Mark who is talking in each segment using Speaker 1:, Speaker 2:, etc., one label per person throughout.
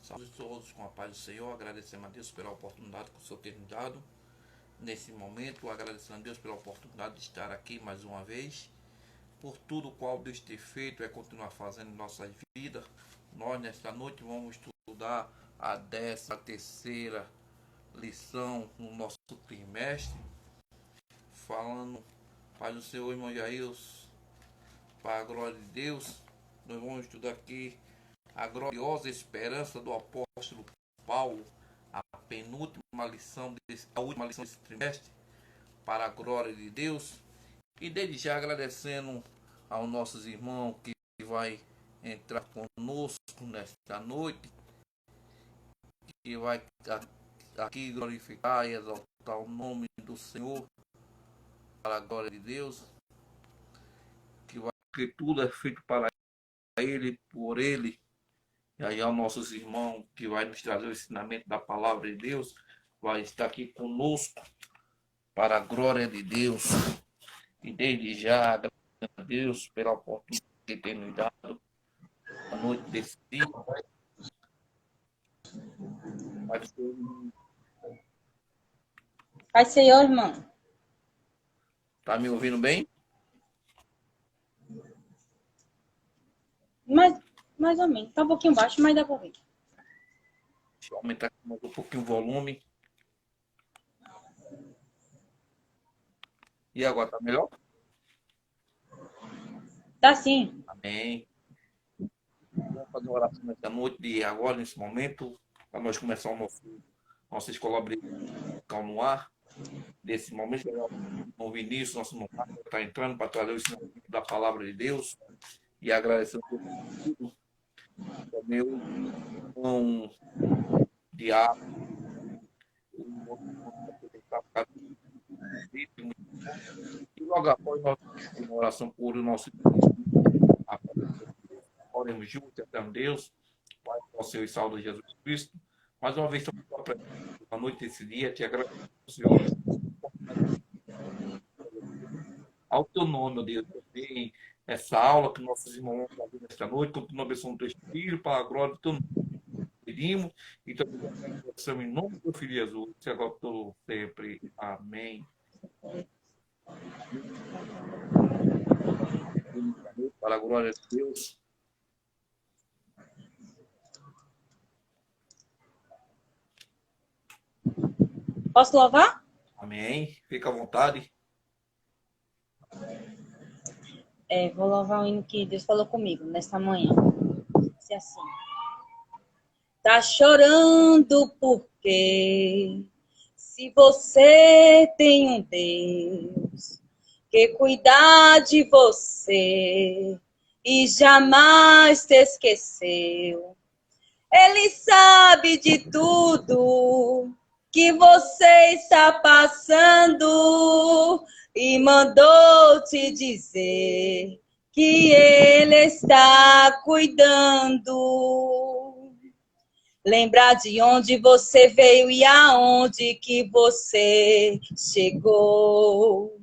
Speaker 1: Salve todos com a paz do Senhor, agradecendo a Deus pela oportunidade que o Senhor tem me dado nesse momento, agradecendo a Deus pela oportunidade de estar aqui mais uma vez, por tudo o qual Deus tem feito, continuar fazendo em nossas vidas. Nós nesta noite vamos estudar a 13ª lição no nosso trimestre, falando, Pai do Senhor, irmão Jair, para a glória de Deus. Nós vamos estudar aqui a gloriosa esperança do apóstolo Paulo, a penúltima lição, a última lição desse trimestre, para a glória de Deus. E desde já agradecendo aos nossos irmãos que vai entrar conosco nesta noite, que vai aqui glorificar e exaltar o nome do Senhor, para a glória de Deus, que tudo é feito para Ele, por Ele. E aí aos nossos irmãos que vai nos trazer o ensinamento da palavra de Deus, vai estar aqui conosco para a glória de Deus. E desde já agradecendo a Deus pela oportunidade que tem nos dado a noite desse dia.
Speaker 2: Pai Senhor, irmão.
Speaker 1: Tá me ouvindo bem?
Speaker 2: Mais ou menos. Tá um pouquinho baixo, mas dá pra ouvir.
Speaker 1: Deixa eu aumentar mais um pouquinho o volume. E agora tá melhor?
Speaker 2: Tá sim.
Speaker 1: Amém. Vamos fazer uma oração nessa noite e agora, nesse momento, para nós começar o nossa escola bíblica no ar. Nesse momento, o Vinícius, nosso irmão, está entrando para trazer o ensinamento da palavra de Deus. E agradecendo ao meu irmão Diabo, e logo após nós uma oração por o nosso oremos juntos, eterno Deus, Pai, ao Senhor e salve de Jesus Cristo. Mais uma vez, estamos a noite desse dia, te agradeço, Senhor, ao teu nome, meu Deus, também essa aula que nossos irmãos vão fazer nesta noite, continua abençoando o teu filho, para a glória do teu nome. Pedimos e também agradecemos em nome do Filho Jesus, se agora todo sempre. Amém. Para a glória de Deus.
Speaker 2: Posso louvar?
Speaker 1: Amém. Fica à vontade.
Speaker 2: Vou louvar o hino que Deus falou comigo nesta manhã. Diz assim. Tá chorando porque se você tem um Deus que cuidar de você e jamais te esqueceu, Ele sabe de tudo que você está passando e mandou te dizer que Ele está cuidando. Lembrar de onde você veio e aonde que você chegou.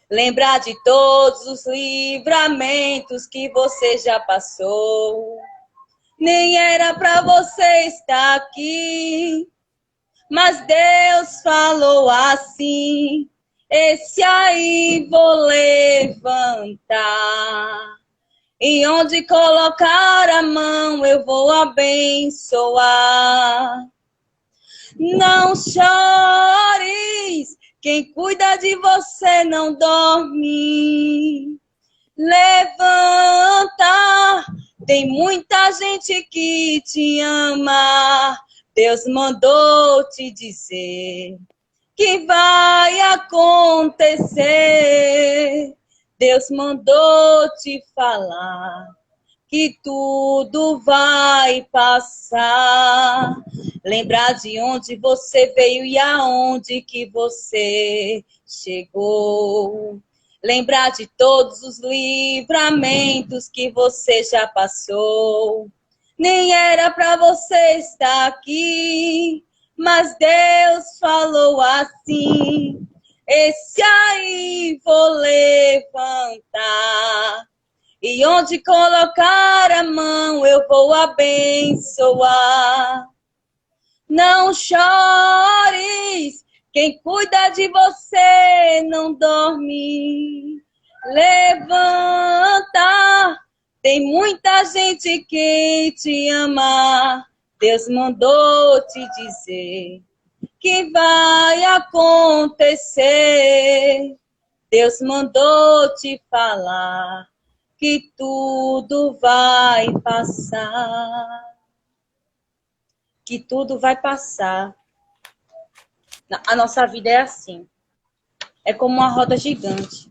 Speaker 2: Lembrar de todos os livramentos que você já passou. Nem era para você estar aqui, mas Deus falou assim, esse aí vou levantar. E onde colocar a mão eu vou abençoar. Não chores, quem cuida de você não dorme. Levanta, tem muita gente que te ama. Deus mandou te dizer que vai acontecer. Deus mandou te falar que tudo vai passar. Lembrar de onde você veio e aonde que você chegou. Lembrar de todos os livramentos que você já passou. Nem era para você estar aqui, mas Deus falou assim, esse aí vou levantar. e onde colocar a mão eu vou abençoar. Não chores, quem cuida de você não dorme. Levanta, tem muita gente que te ama. Deus mandou te dizer que vai acontecer. Deus mandou te falar que tudo vai passar. Que tudo vai passar. A nossa vida é assim. É como uma roda gigante.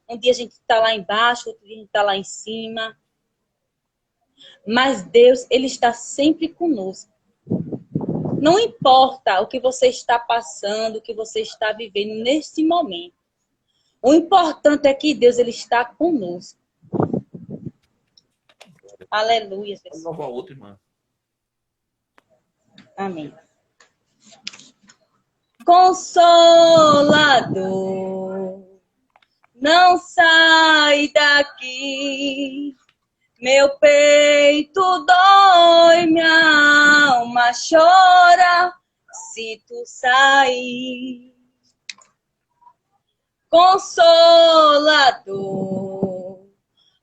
Speaker 2: Um dia a gente está lá embaixo, outro dia a gente está lá em cima. Mas Deus, Ele está sempre conosco. Não importa o que você está passando, o que você está vivendo neste momento. O importante é que Deus, Ele está conosco. Aleluia, Jesus.
Speaker 1: Vamos a outra, irmã.
Speaker 2: Amém. Consolador, não sai daqui. Meu peito dói, minha alma chora se tu sair. Consolador,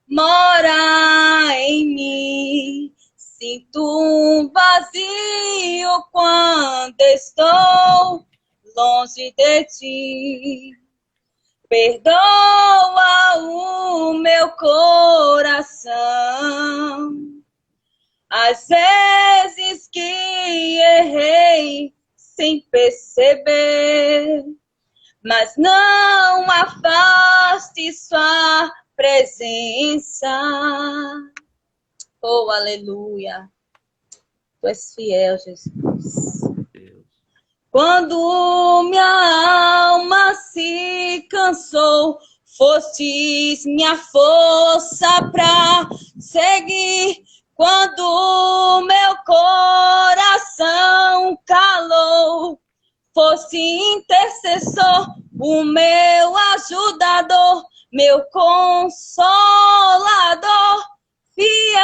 Speaker 2: mora em mim. Sinto um vazio quando estou longe de ti. Perdoa o meu coração, às vezes que errei sem perceber, mas não afaste sua presença. Oh, aleluia. Tu és fiel, Jesus. Quando minha alma se cansou, fostes minha força pra seguir. Quando meu coração calou, fosse intercessor, o meu ajudador, meu consolador, fiel.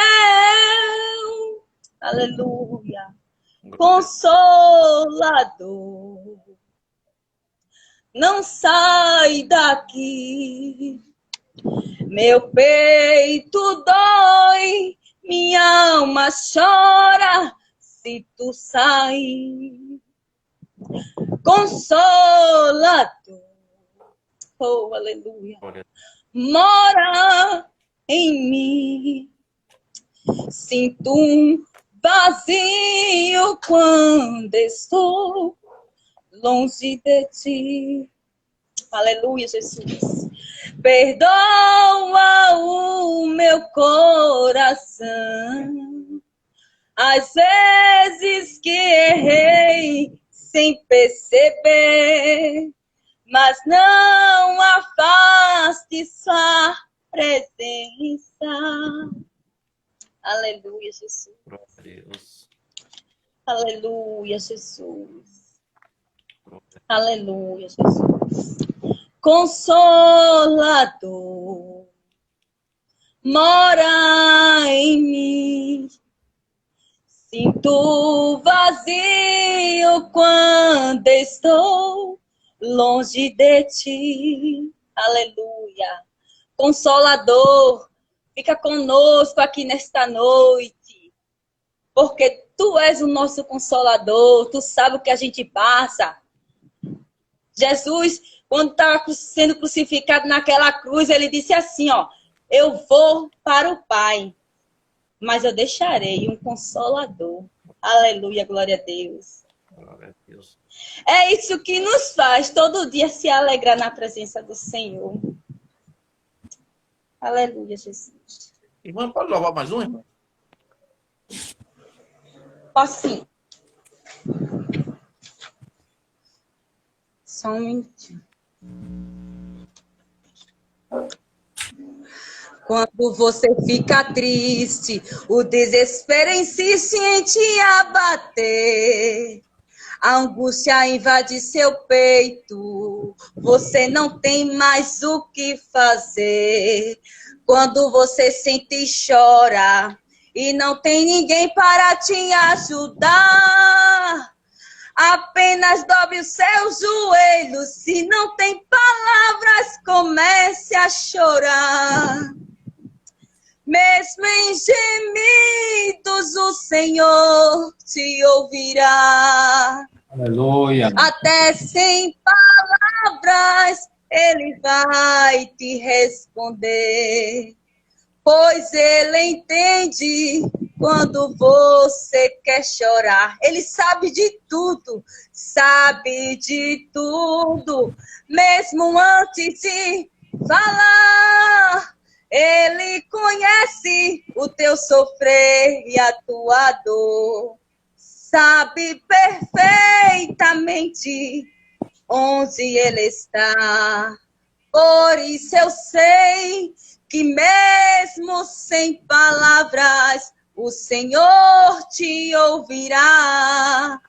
Speaker 2: Aleluia. Consolador, não sai daqui. Meu peito dói, minha alma chora se tu sair. Consolador, oh aleluia, mora em mim. Sinto um vazio quando estou longe de ti. Aleluia, Jesus. Perdoa o meu coração, às vezes que errei sem perceber, mas não afaste sua presença. Aleluia, Jesus.
Speaker 1: Deus.
Speaker 2: Aleluia, Jesus. Aleluia, Jesus. Consolador, mora em mim. Sinto vazio quando estou longe de ti. Aleluia. Consolador, fica conosco aqui nesta noite, porque tu és o nosso consolador, tu sabe o que a gente passa. Jesus, quando estava sendo crucificado naquela cruz, ele disse assim, ó, eu vou para o Pai, mas eu deixarei um consolador. Aleluia, glória a Deus.
Speaker 1: Glória a Deus.
Speaker 2: É isso que nos faz todo dia se alegrar na presença do Senhor. Aleluia, Jesus.
Speaker 1: Irmã, pode louvar mais um, irmão?
Speaker 2: Posso sim. Só um minutinho. Quando você fica triste, o desespero insiste em te abater. A angústia invade seu peito, você não tem mais o que fazer. Quando você sente e chora e não tem ninguém para te ajudar, apenas dobre os seus joelhos. Se não tem palavras, comece a chorar. Mesmo em gemidos, o Senhor te ouvirá.
Speaker 3: Aleluia.
Speaker 2: Até sem palavras, Ele vai te responder. Pois Ele entende quando você quer chorar. Ele sabe de tudo, mesmo antes de falar. Ele conhece o teu sofrer e a tua dor. Sabe perfeitamente onde Ele está. Por isso eu sei que mesmo sem palavras, o Senhor te ouvirá.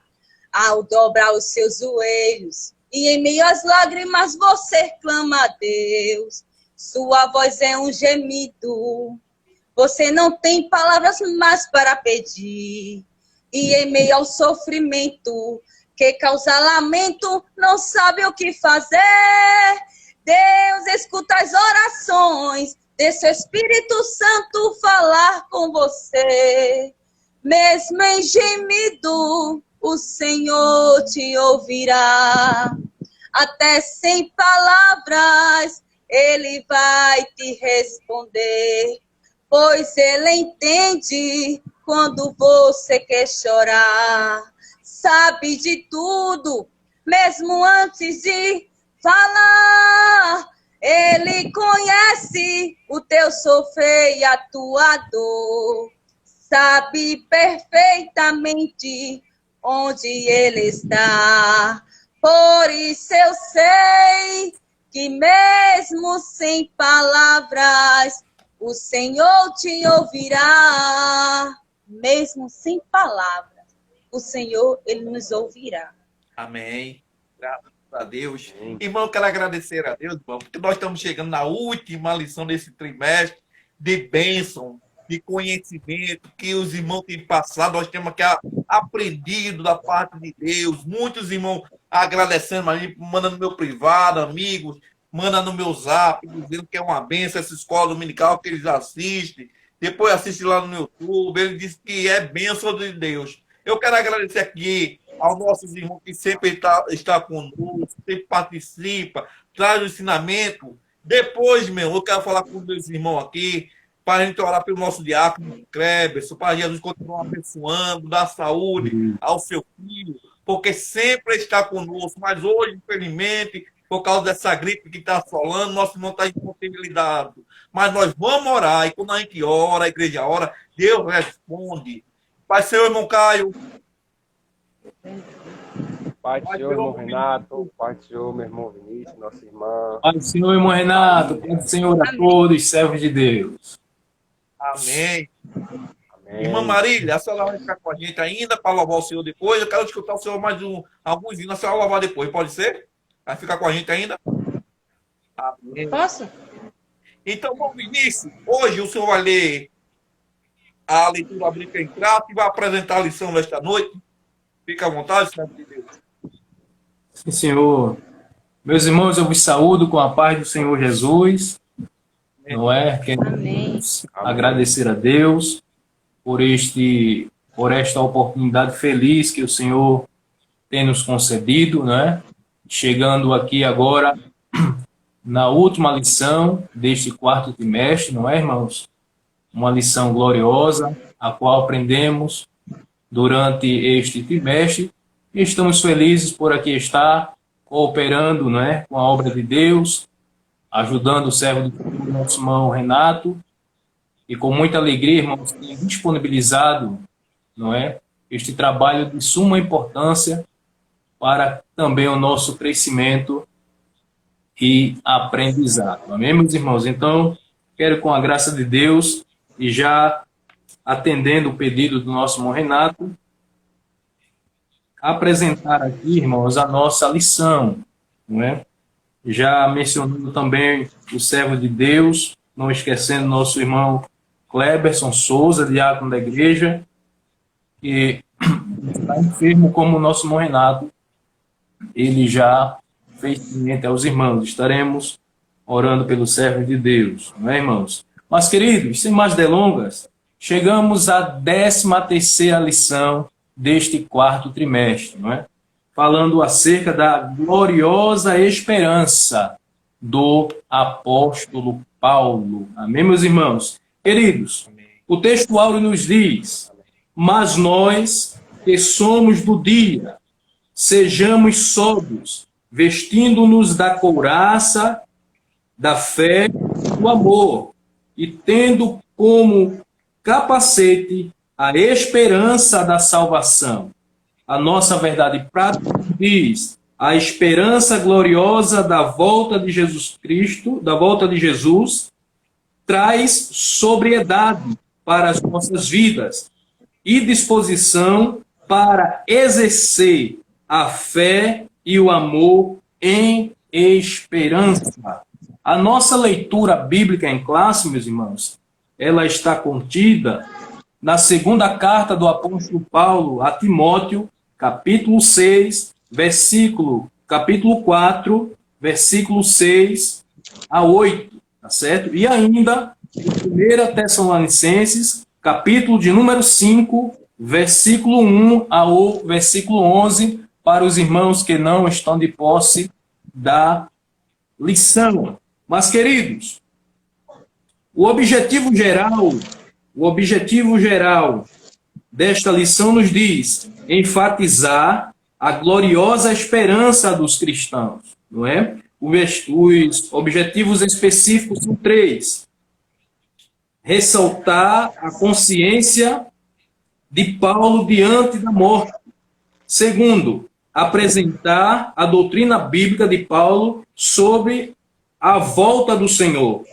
Speaker 2: Ao dobrar os seus joelhos e em meio às lágrimas você clama a Deus. Sua voz é um gemido. Você não tem palavras mais para pedir. E em meio ao sofrimento que causa lamento, não sabe o que fazer. Deus escuta as orações, deixa o Espírito Santo falar com você. Mesmo em gemido, o Senhor te ouvirá. Até sem palavras, Ele vai te responder. Pois Ele entende quando você quer chorar. Sabe de tudo, mesmo antes de falar. Ele conhece o teu sofrer e a tua dor. Sabe perfeitamente onde Ele está. Por isso eu sei que mesmo sem palavras, o Senhor te ouvirá. Mesmo sem palavras, o Senhor, Ele nos ouvirá.
Speaker 1: Amém. Graças a Deus. Irmão, eu quero agradecer a Deus, irmão, porque nós estamos chegando na última lição desse trimestre de bênção, de conhecimento que os irmãos têm passado. Nós temos aqui aprendido da parte de Deus. Muitos irmãos agradecendo, mandando no meu privado, amigos, manda no meu zap, dizendo que é uma bênção essa escola dominical que eles assistem. Depois assiste lá no YouTube. Ele diz que é bênção de Deus. Eu quero agradecer aqui aos nossos irmãos que sempre está conosco, sempre participa, traz o ensinamento. Depois, meu, eu quero falar com os meus irmãos aqui, para a gente orar pelo nosso diácono Kleberson, para Jesus continuar abençoando, dar saúde ao seu filho, porque sempre está conosco. Mas hoje, infelizmente, por causa dessa gripe que está assolando, nosso irmão está impossibilitado. Mas nós vamos orar, e quando a gente ora, a igreja ora, Deus responde. Pai Senhor, irmão Caio.
Speaker 4: Pai do Senhor, irmão Renato. Pai do Senhor, meu irmão Vinícius, nossa irmã.
Speaker 3: Pai do Senhor, irmão Renato. Pai do Senhor a todos, servos de Deus.
Speaker 1: Amém.
Speaker 4: Amém.
Speaker 1: Irmã Marília, a senhora vai ficar com a gente ainda para louvar o Senhor depois. Eu quero escutar o Senhor mais alguns hinos, a senhora louvar depois, pode ser? Vai ficar com a gente ainda? Amém.
Speaker 2: Posso?
Speaker 1: Então, bom, Vinícius, hoje o senhor vai ler a leitura bíblica em trato e vai apresentar a lição nesta noite. Fica à vontade, Senhor de Deus.
Speaker 3: Sim, Senhor. Meus irmãos, eu vos saúdo com a paz do Senhor Jesus. Não é? Queremos agradecer a Deus por esta oportunidade feliz que o Senhor tem nos concedido, né? Chegando aqui agora na última lição deste quarto trimestre, não é, irmãos? Uma lição gloriosa, a qual aprendemos durante este trimestre. E estamos felizes por aqui estar cooperando, não é, com a obra de Deus, ajudando o servo do nosso irmão Renato, e com muita alegria, irmãos, tem disponibilizado, não é, este trabalho de suma importância para também o nosso crescimento e aprendizado. Amém, meus irmãos? Então, quero, com a graça de Deus, e já atendendo o pedido do nosso irmão Renato, apresentar aqui, irmãos, a nossa lição, não é? Já mencionando também o servo de Deus, não esquecendo nosso irmão Kleberson Souza, diácono da igreja, que está enfermo como o nosso irmão Renato. Ele já fez ciente aos irmãos. Estaremos orando pelo servo de Deus, não é, irmãos? Mas, queridos, sem mais delongas, chegamos à 13ª lição deste quarto trimestre, não é? Falando acerca da gloriosa esperança do apóstolo Paulo. Amém, meus irmãos? Queridos, o texto áureo nos diz: mas nós que somos do dia, sejamos sóbrios, vestindo-nos da couraça da fé e do amor, e tendo como capacete a esperança da salvação. A nossa verdade prática diz: a esperança gloriosa da volta de Jesus Cristo, da volta de Jesus, traz sobriedade para as nossas vidas e disposição para exercer a fé e o amor em esperança. A nossa leitura bíblica em classe, meus irmãos, ela está contida na segunda carta do apóstolo Paulo a Timóteo, capítulo 6, capítulo 4, versículo 6 a 8, tá certo? E ainda, em 1 Tessalonicenses, capítulo de número 5, versículo 1 ao versículo 11, para os irmãos que não estão de posse da lição. Mas, queridos, o objetivo geral desta lição nos diz enfatizar a gloriosa esperança dos cristãos, não é? Os objetivos específicos são 3. Ressaltar a consciência de Paulo diante da morte. 2, apresentar a doutrina bíblica de Paulo sobre a volta do Senhor.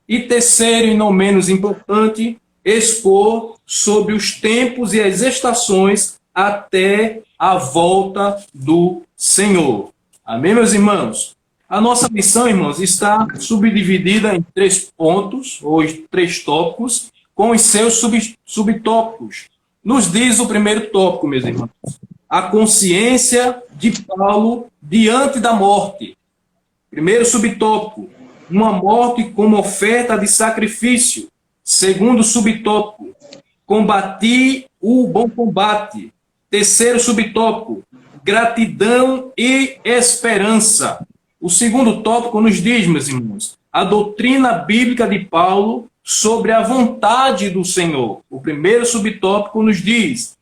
Speaker 3: E 3º, e não menos importante, expor sobre os tempos e as estações até a volta do Senhor. Amém, meus irmãos? A nossa missão, irmãos, está subdividida em 3 pontos, ou 3 tópicos, com os seus subtópicos. Nos diz o primeiro tópico, meus irmãos: a consciência de Paulo diante da morte. Primeiro subtópico: uma morte como oferta de sacrifício. Segundo subtópico: combati o bom combate. Terceiro subtópico: gratidão e esperança. O segundo tópico nos diz, meus irmãos, a doutrina bíblica de Paulo sobre a vontade do Senhor. O primeiro subtópico nos diz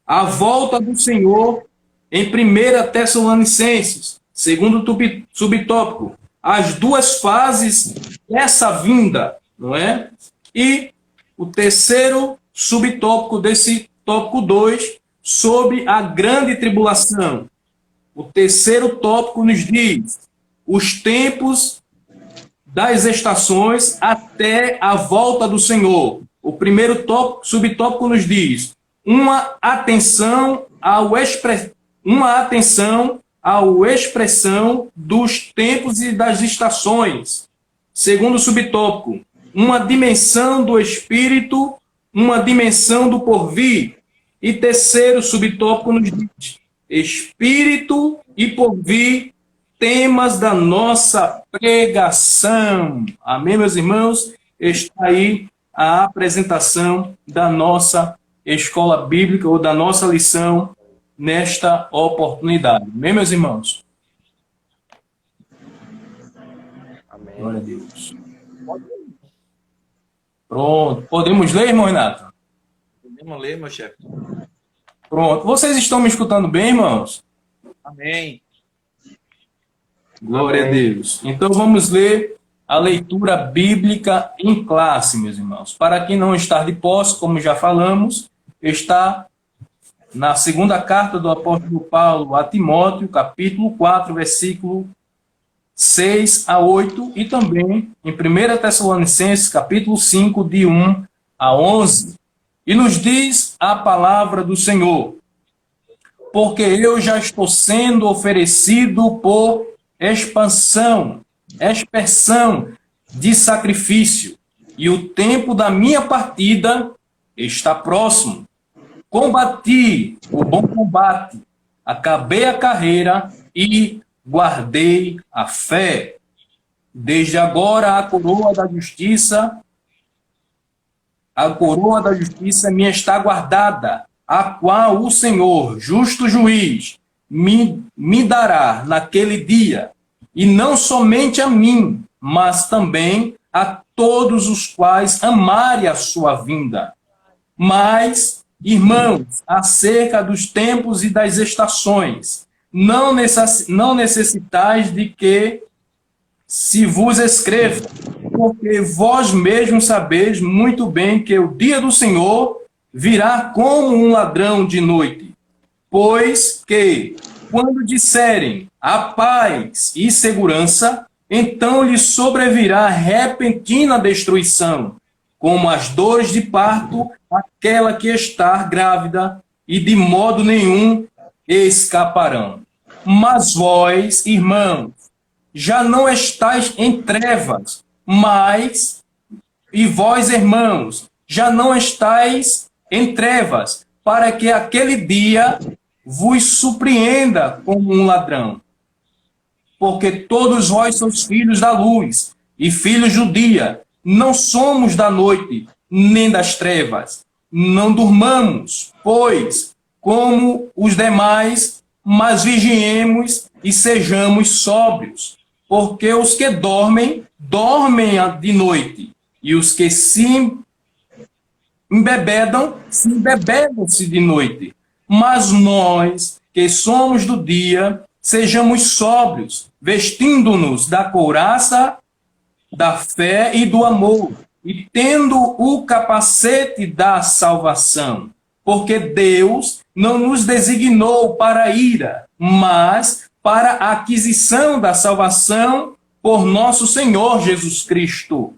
Speaker 3: a volta do Senhor em 1 Tessalonicenses. Segundo subtópico, as 2 fases dessa vinda, não é? E o terceiro subtópico desse tópico 2, sobre a grande tribulação. O terceiro tópico nos diz os tempos das estações até a volta do Senhor. O primeiro subtópico nos diz uma atenção à expressão dos tempos e das estações. Segundo subtópico, uma dimensão do espírito, uma dimensão do porvir. E terceiro subtópico nos diz espírito e porvir, temas da nossa pregação. Amém, meus irmãos? Está aí a apresentação da nossa escola bíblica ou da nossa lição nesta oportunidade. Amém, meus irmãos?
Speaker 4: Amém.
Speaker 3: Glória a Deus. Pronto. Podemos ler, irmão Renato?
Speaker 1: Podemos ler, meu chefe.
Speaker 3: Pronto. Vocês estão me escutando bem, irmãos?
Speaker 1: Amém.
Speaker 3: Glória a Deus. Então vamos ler a leitura bíblica em classe, meus irmãos. Para quem não está de posse, como já falamos, está na segunda carta do apóstolo Paulo a Timóteo, capítulo 4, versículo 6 a 8, e também em 1 Tessalonicenses, capítulo 5, de 1 a 11. E nos diz a palavra do Senhor: porque eu já estou sendo oferecido por expansão de sacrifício, e o tempo da minha partida está próximo. Combati o bom combate, acabei a carreira e guardei a fé. Desde agora a coroa da justiça me está guardada, a qual o Senhor, justo juiz, me dará naquele dia, e não somente a mim, mas também a todos os quais amarem a sua vinda. Mas, irmãos, acerca dos tempos e das estações, não necessitais de que se vos escreva, porque vós mesmos sabeis muito bem que o dia do Senhor virá como um ladrão de noite. Pois que, quando disserem a paz e segurança, então lhe sobrevirá repentina destruição, como as dores de parto, aquela que está grávida, e de modo nenhum escaparão. Mas vós, irmãos, já não estáis em trevas, e vós, irmãos, já não estáis em trevas, para que aquele dia vos surpreenda como um ladrão. Porque todos vós sois filhos da luz e filhos do dia. Não somos da noite, nem das trevas. Não durmamos, pois, como os demais, mas vigiemos e sejamos sóbrios. Porque os que dormem, dormem de noite. E os que se embebedam-se de noite. Mas nós, que somos do dia, sejamos sóbrios, vestindo-nos da couraça da fé e do amor, e tendo o capacete da salvação. Porque Deus não nos designou para a ira, mas para a aquisição da salvação por nosso Senhor Jesus Cristo,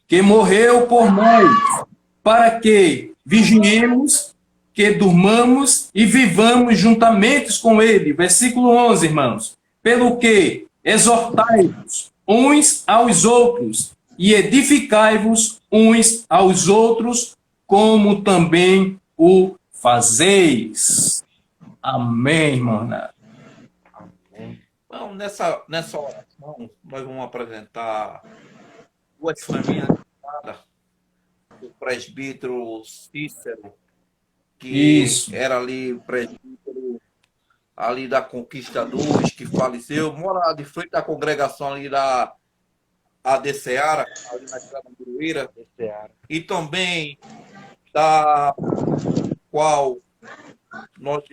Speaker 3: que morreu por nós, para que vigiemos, que durmamos e vivamos juntamente com ele. Versículo 11, irmãos. Pelo que exortai-vos uns aos outros e edificai-vos uns aos outros, como também o fazeis. Amém, irmão.
Speaker 1: Bom, nessa oração, nós vamos apresentar duas famílias, o presbítero Cícero, que era ali presbítero ali da Conquista 2, que faleceu, mora de frente da congregação ali da AD Seara, ali na Estrada Muruíra, e também da qual nós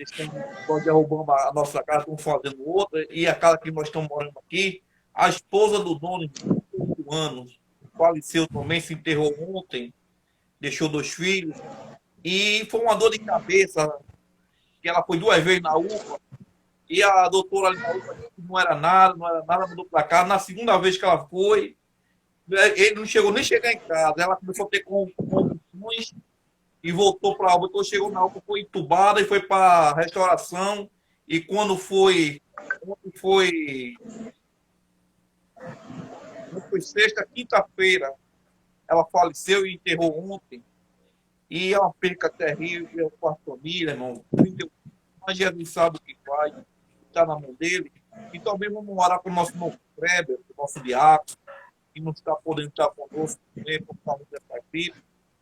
Speaker 1: derrubamos a nossa casa, estamos fazendo outra, e a casa que nós estamos morando aqui, a esposa do dono, de 8 anos, faleceu também, se enterrou ontem, deixou 2 filhos, e foi uma dor de cabeça, que ela foi 2 vezes na UPA, e a doutora ali na UPA não era nada, mandou para cá. Na segunda vez que ela foi, ele não chegou nem a chegar em casa, ela começou a ter convulsões e voltou para a UPA, então chegou na UPA, foi entubada e foi para a restauração, e quando foi sexta, quinta-feira, ela faleceu e enterrou ontem. E é uma perca terrível com a família, irmão. Mas Jesus sabe o que faz, está na mão dele. E também vamos orar para o nosso novo Kleber, o nosso diácono, que não está podendo estar conosco também, por causa dessa crise.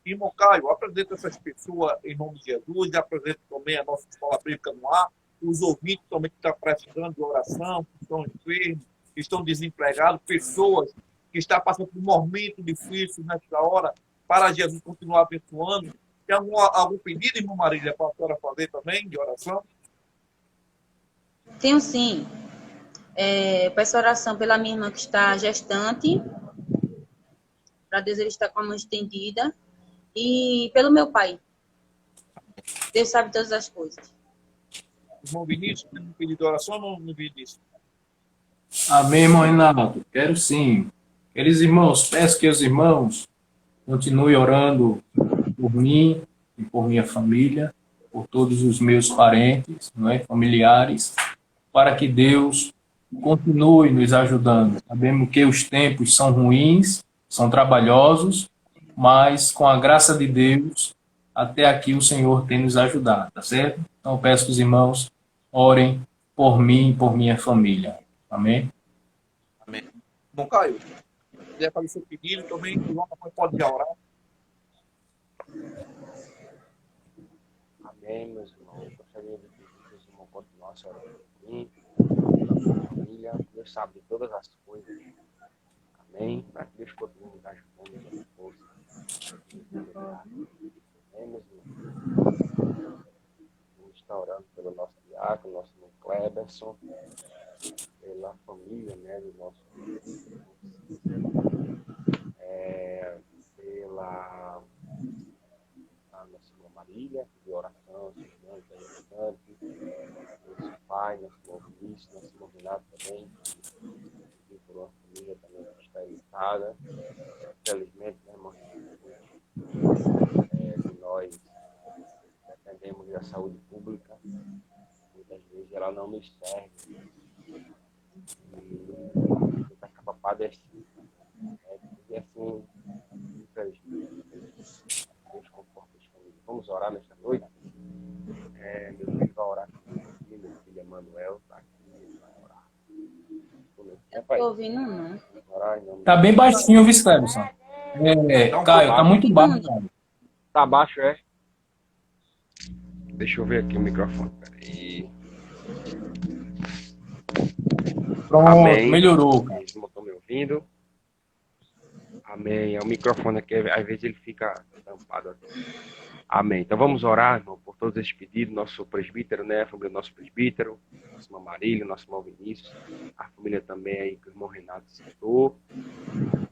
Speaker 1: E, irmão Caio, apresenta essas pessoas em nome de Jesus, e apresenta também a nossa escola bíblica no ar, os ouvintes também que estão precisando de oração, que estão enfermos, que estão desempregados, pessoas que estão passando por um momento difícil nessa hora, para Jesus continuar abençoando. Tem algum pedido, irmã Marília, para a senhora fazer também, de oração?
Speaker 2: Tenho sim. Peço oração pela minha irmã que está gestante, para Deus ele está com a mão estendida, e pelo meu pai. Deus sabe todas as coisas.
Speaker 1: Irmão Vinícius, tem um pedido de oração ou não, Vinícius?
Speaker 3: Amém, irmão Renato. Quero sim. Queridos irmãos, peço que os irmãos continue orando por mim e por minha família, por todos os meus parentes, não é, familiares, para que Deus continue nos ajudando. Sabemos que os tempos são ruins, são trabalhosos, mas com a graça de Deus, até aqui o Senhor tem nos ajudado, tá certo? Então peço que os irmãos orem por mim e por minha família. Amém?
Speaker 1: Amém. Bom, Caio, se quiser fazer seu pedido também, pode já orar.
Speaker 4: Amém, meus irmãos. Eu gostaria de pedir que os irmãos continuassem orando por mim, pela família. Deus sabe de todas as coisas. Amém. Para que Deus continue nos ajudando, dando força. Amém, meus irmãos. Vamos estar orando pelo nosso diácono, nosso irmão Cleberson, pela família, né, do nosso pela a nossa irmã Marília, de oração, nosso pai, nosso irmão Vinícius, nosso irmão Renato também, e por uma família também que está irritada. Infelizmente, né, irmão, nós dependemos da saúde pública, muitas vezes ela não nos serve e a gente acaba padecendo. E assim, infelizmente, Deus conforta as famílias. Vamos orar nesta noite? Meu filho vai orar comigo aqui, meu filho Emanuel está aqui, ele vai orar.
Speaker 2: Eu estou ouvindo, não.
Speaker 3: Tá bem baixinho, viu, Cleberson? Caio, tá muito baixo, cara.
Speaker 4: Tá baixo, é? Deixa eu ver aqui o microfone, peraí.
Speaker 3: Pronto,
Speaker 4: Amém.
Speaker 3: melhorou.
Speaker 4: Vocês não estão me ouvindo? Amém. É o microfone aqui, às vezes ele fica tampado aqui. Amém. Então vamos orar, irmão, por todos esses pedidos. Nosso presbítero, né? A família do nosso presbítero, nosso irmão Marília, nosso irmão Vinícius, a família também aí que o irmão Renato citou,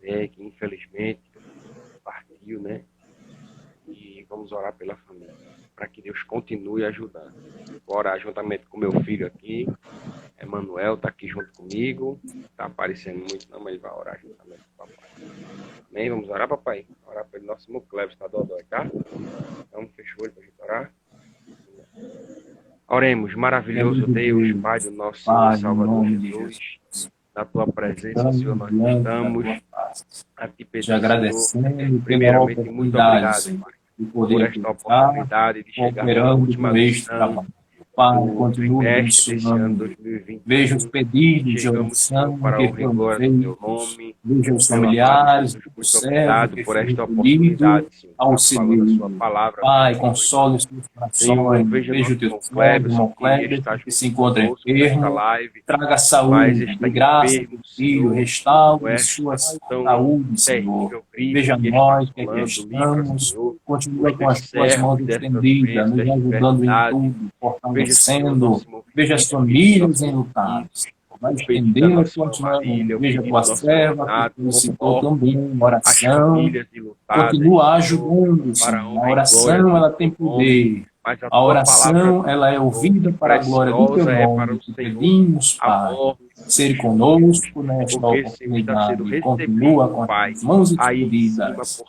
Speaker 4: né? Que infelizmente partiu, né? E vamos orar pela família, para que Deus continue ajudando. Vou orar juntamente com meu filho aqui, Emanuel, está aqui junto comigo, está aparecendo muito não, mas ele vai orar juntamente com o papai. Amém? Vamos orar, papai? Orar pelo nosso irmão Cleber, está dodói, tá? Então, fecha o olho para a gente orar. Oremos, maravilhoso Deus, Pai do nosso Senhor Salvador Jesus, na tua presença, Senhor, nós estamos a te pedir,
Speaker 3: te agradecendo
Speaker 4: Senhor, primeiramente, muito obrigado, Pai, por esta oportunidade de chegar na última lição
Speaker 3: Pai, continua abençoando. Veja os pedidos de oração
Speaker 4: para
Speaker 3: que foram feitos. Veja os familiares, o servo que
Speaker 4: por
Speaker 3: foi
Speaker 4: esta
Speaker 3: recolhido,
Speaker 4: oportunidade,
Speaker 3: auxílio. Pai, console os seus corações.
Speaker 4: Veja
Speaker 3: Veja
Speaker 4: o
Speaker 3: o teu
Speaker 4: nosso
Speaker 3: servo, irmão Kleber, que se encontra enfermo. Traga saúde e graça do filho, restaure sua saúde, Senhor. Veja nós que aqui estamos, continua com as tuas mãos estendidas, nos ajudando em tudo, fortalecendo. Veja as famílias enlutadas. Vai estendendo a tua mão. Veja a tua serva, que citou também uma oração. Continua ajudando, Senhor. A oração, ela tem poder. A oração, ela é ouvida para a glória do teu nome. Te pedimos, Pai, ser conosco nesta oportunidade. Continua com as mãos estendidas.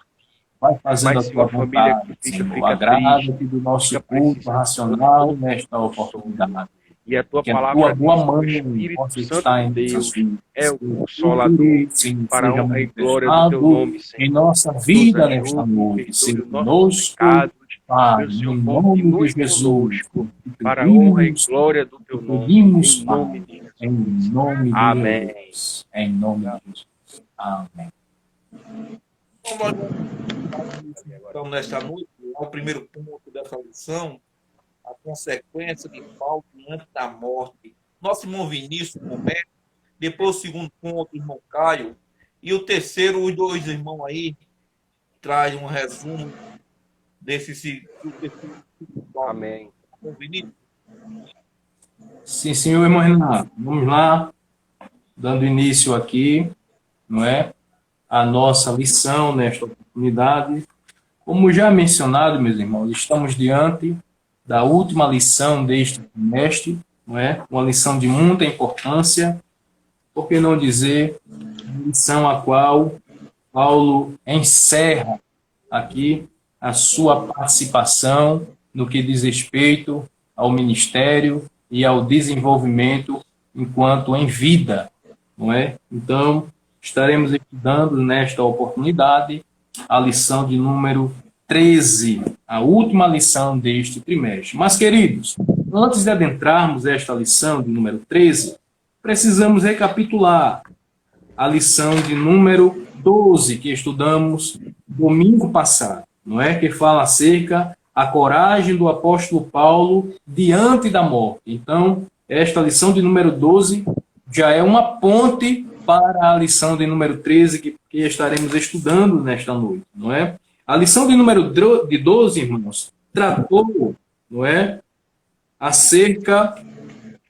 Speaker 3: Vai fazendo a tua vontade, Senhor. Agrada-te do nosso culto racional nesta oportunidade.
Speaker 4: E a tua
Speaker 3: que
Speaker 4: palavra,
Speaker 3: a tua boa mão
Speaker 4: Espírito
Speaker 3: estar
Speaker 4: Santo
Speaker 3: em
Speaker 4: Deus,
Speaker 3: vidas.
Speaker 4: é o consolador para a honra e glória do teu nome, Senhor.
Speaker 3: Em nossa vida nesta noite, Senhor, conosco, Pai, em nome de Jesus,
Speaker 4: para a honra e glória do teu nome, em nome de Jesus.
Speaker 3: Em nome de
Speaker 4: Amém.
Speaker 3: Jesus. Em nome de Jesus. Amém.
Speaker 1: Então, nesta noite, o primeiro ponto dessa lição, a consequência de Paulo diante da morte. Nosso irmão Vinícius começa, depois o segundo ponto, o irmão Caio, e o terceiro, os dois irmãos aí, traz um resumo desse
Speaker 4: Amém.
Speaker 1: Vinícius.
Speaker 3: Sim, senhor, irmão Renato. Vamos lá, dando início aqui, não é? A nossa lição nesta oportunidade. Como já mencionado, meus irmãos, estamos diante da última lição deste trimestre, não é? Uma lição de muita importância, por que não dizer, lição a qual Paulo encerra aqui a sua participação no que diz respeito ao ministério e ao desenvolvimento enquanto em vida, não é? Então, estaremos estudando nesta oportunidade a lição de número 13, a última lição deste trimestre. Mas, queridos, antes de adentrarmos esta lição de número 13, precisamos recapitular a lição de número 12, que estudamos domingo passado, não é? Que fala acerca da coragem do apóstolo Paulo diante da morte. Então, esta lição de número 12 já é uma ponte para a lição de número 13 que estaremos estudando nesta noite, não é? A lição de número 12, irmãos, tratou, não é, acerca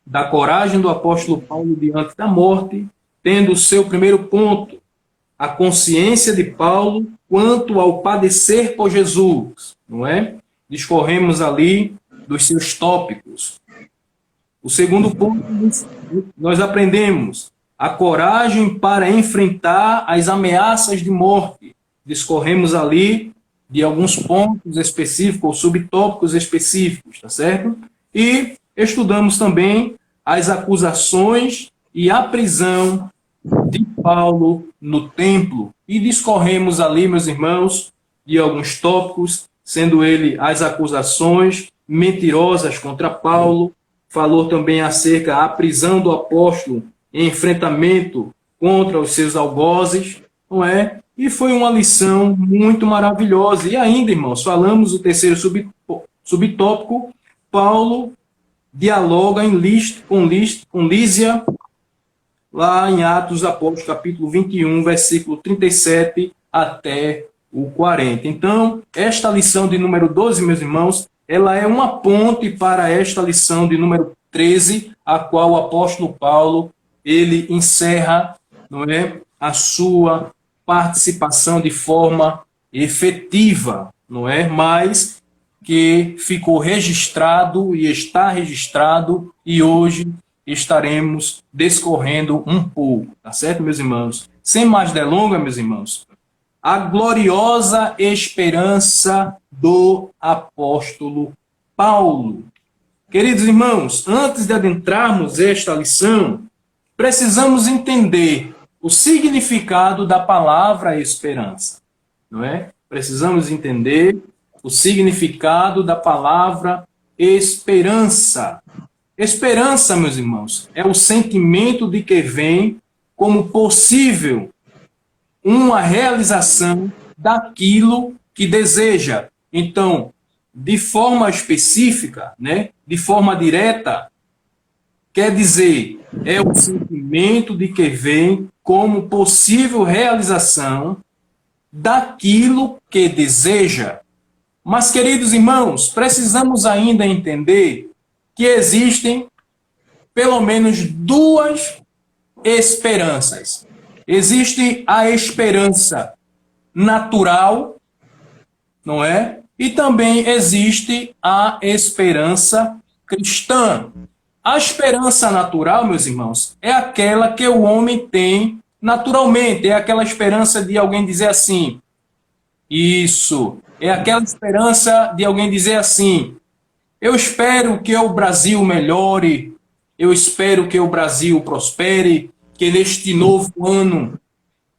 Speaker 3: da coragem do apóstolo Paulo diante da morte, tendo o seu primeiro ponto, a consciência de Paulo quanto ao padecer por Jesus, não é? Discorremos ali dos seus tópicos. O segundo ponto, nós aprendemos a coragem para enfrentar as ameaças de morte. Discorremos ali de alguns pontos específicos, ou subtópicos específicos, tá certo? E estudamos também as acusações e a prisão de Paulo no templo. E discorremos ali, meus irmãos, de alguns tópicos, sendo ele as acusações mentirosas contra Paulo. Falou também acerca da prisão do apóstolo em enfrentamento contra os seus algozes, não é? E foi uma lição muito maravilhosa. E ainda, irmãos, falamos o terceiro subtópico, Paulo dialoga com Lísia, lá em Atos dos Apóstolos, capítulo 21, versículo 37 até o 40. Então, esta lição de número 12, meus irmãos, ela é uma ponte para esta lição de número 13, a qual o apóstolo Paulo, ele encerra, não é, a sua participação de forma efetiva, não é? Mas que ficou registrado e está registrado, e hoje estaremos discorrendo um pouco, tá certo, meus irmãos? Sem mais delongas, meus irmãos, a gloriosa esperança do apóstolo Paulo. Queridos irmãos, antes de adentrarmos esta lição, precisamos entender o significado da palavra esperança, não é? Precisamos entender o significado da palavra esperança. Esperança, meus irmãos, é o sentimento de que vem como possível uma realização daquilo que deseja. Então, de forma específica, né, de forma direta, quer dizer, é o sentimento de que vem como possível realização daquilo que deseja. Mas, queridos irmãos, precisamos ainda entender que existem pelo menos duas esperanças. Existe a esperança natural, não é? E também existe a esperança cristã. A esperança natural, meus irmãos, é aquela que o homem tem naturalmente. É aquela esperança de alguém dizer assim, isso. É aquela esperança de alguém dizer assim, eu espero que o Brasil melhore, eu espero que o Brasil prospere, que neste novo ano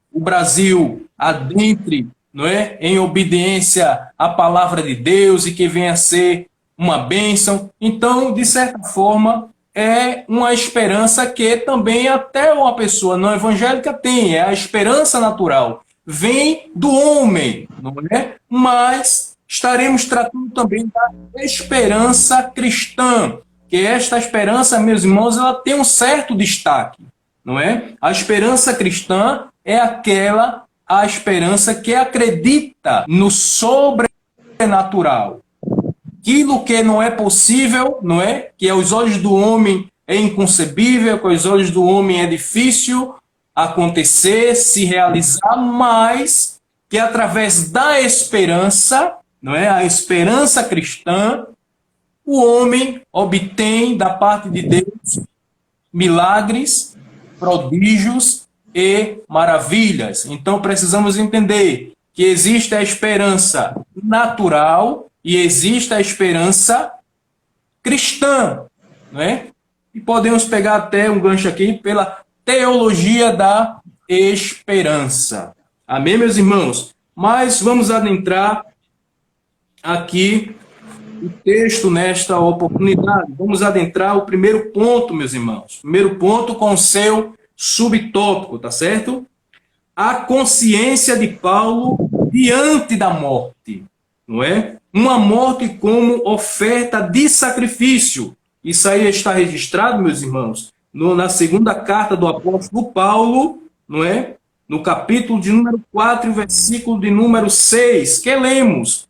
Speaker 3: o Brasil adentre, não é, em obediência à palavra de Deus e que venha a ser uma bênção. Então, de certa forma, é uma esperança que também até uma pessoa não evangélica tem, é a esperança natural. Vem do homem, não é? Mas estaremos tratando também da esperança cristã, que esta esperança, meus irmãos, ela tem um certo destaque, não é? A esperança cristã é a esperança que acredita no sobrenatural. Aquilo que não é possível, não é? Que aos olhos do homem é inconcebível, que aos olhos do homem é difícil acontecer, se realizar, mas que através da esperança, não é? A esperança cristã, o homem obtém da parte de Deus milagres, prodígios e maravilhas. Então precisamos entender que existe a esperança natural e existe a esperança cristã, não é? E podemos pegar até um gancho aqui pela teologia da esperança. Amém, meus irmãos? Mas vamos adentrar aqui o texto nesta oportunidade. Vamos adentrar o primeiro ponto, meus irmãos. Primeiro ponto com o seu subtópico, tá certo? A consciência de Paulo diante da morte, não é? Uma morte como oferta de sacrifício. Isso aí está registrado, meus irmãos, na segunda carta do apóstolo Paulo, não é? No capítulo de número 4, versículo de número 6, que lemos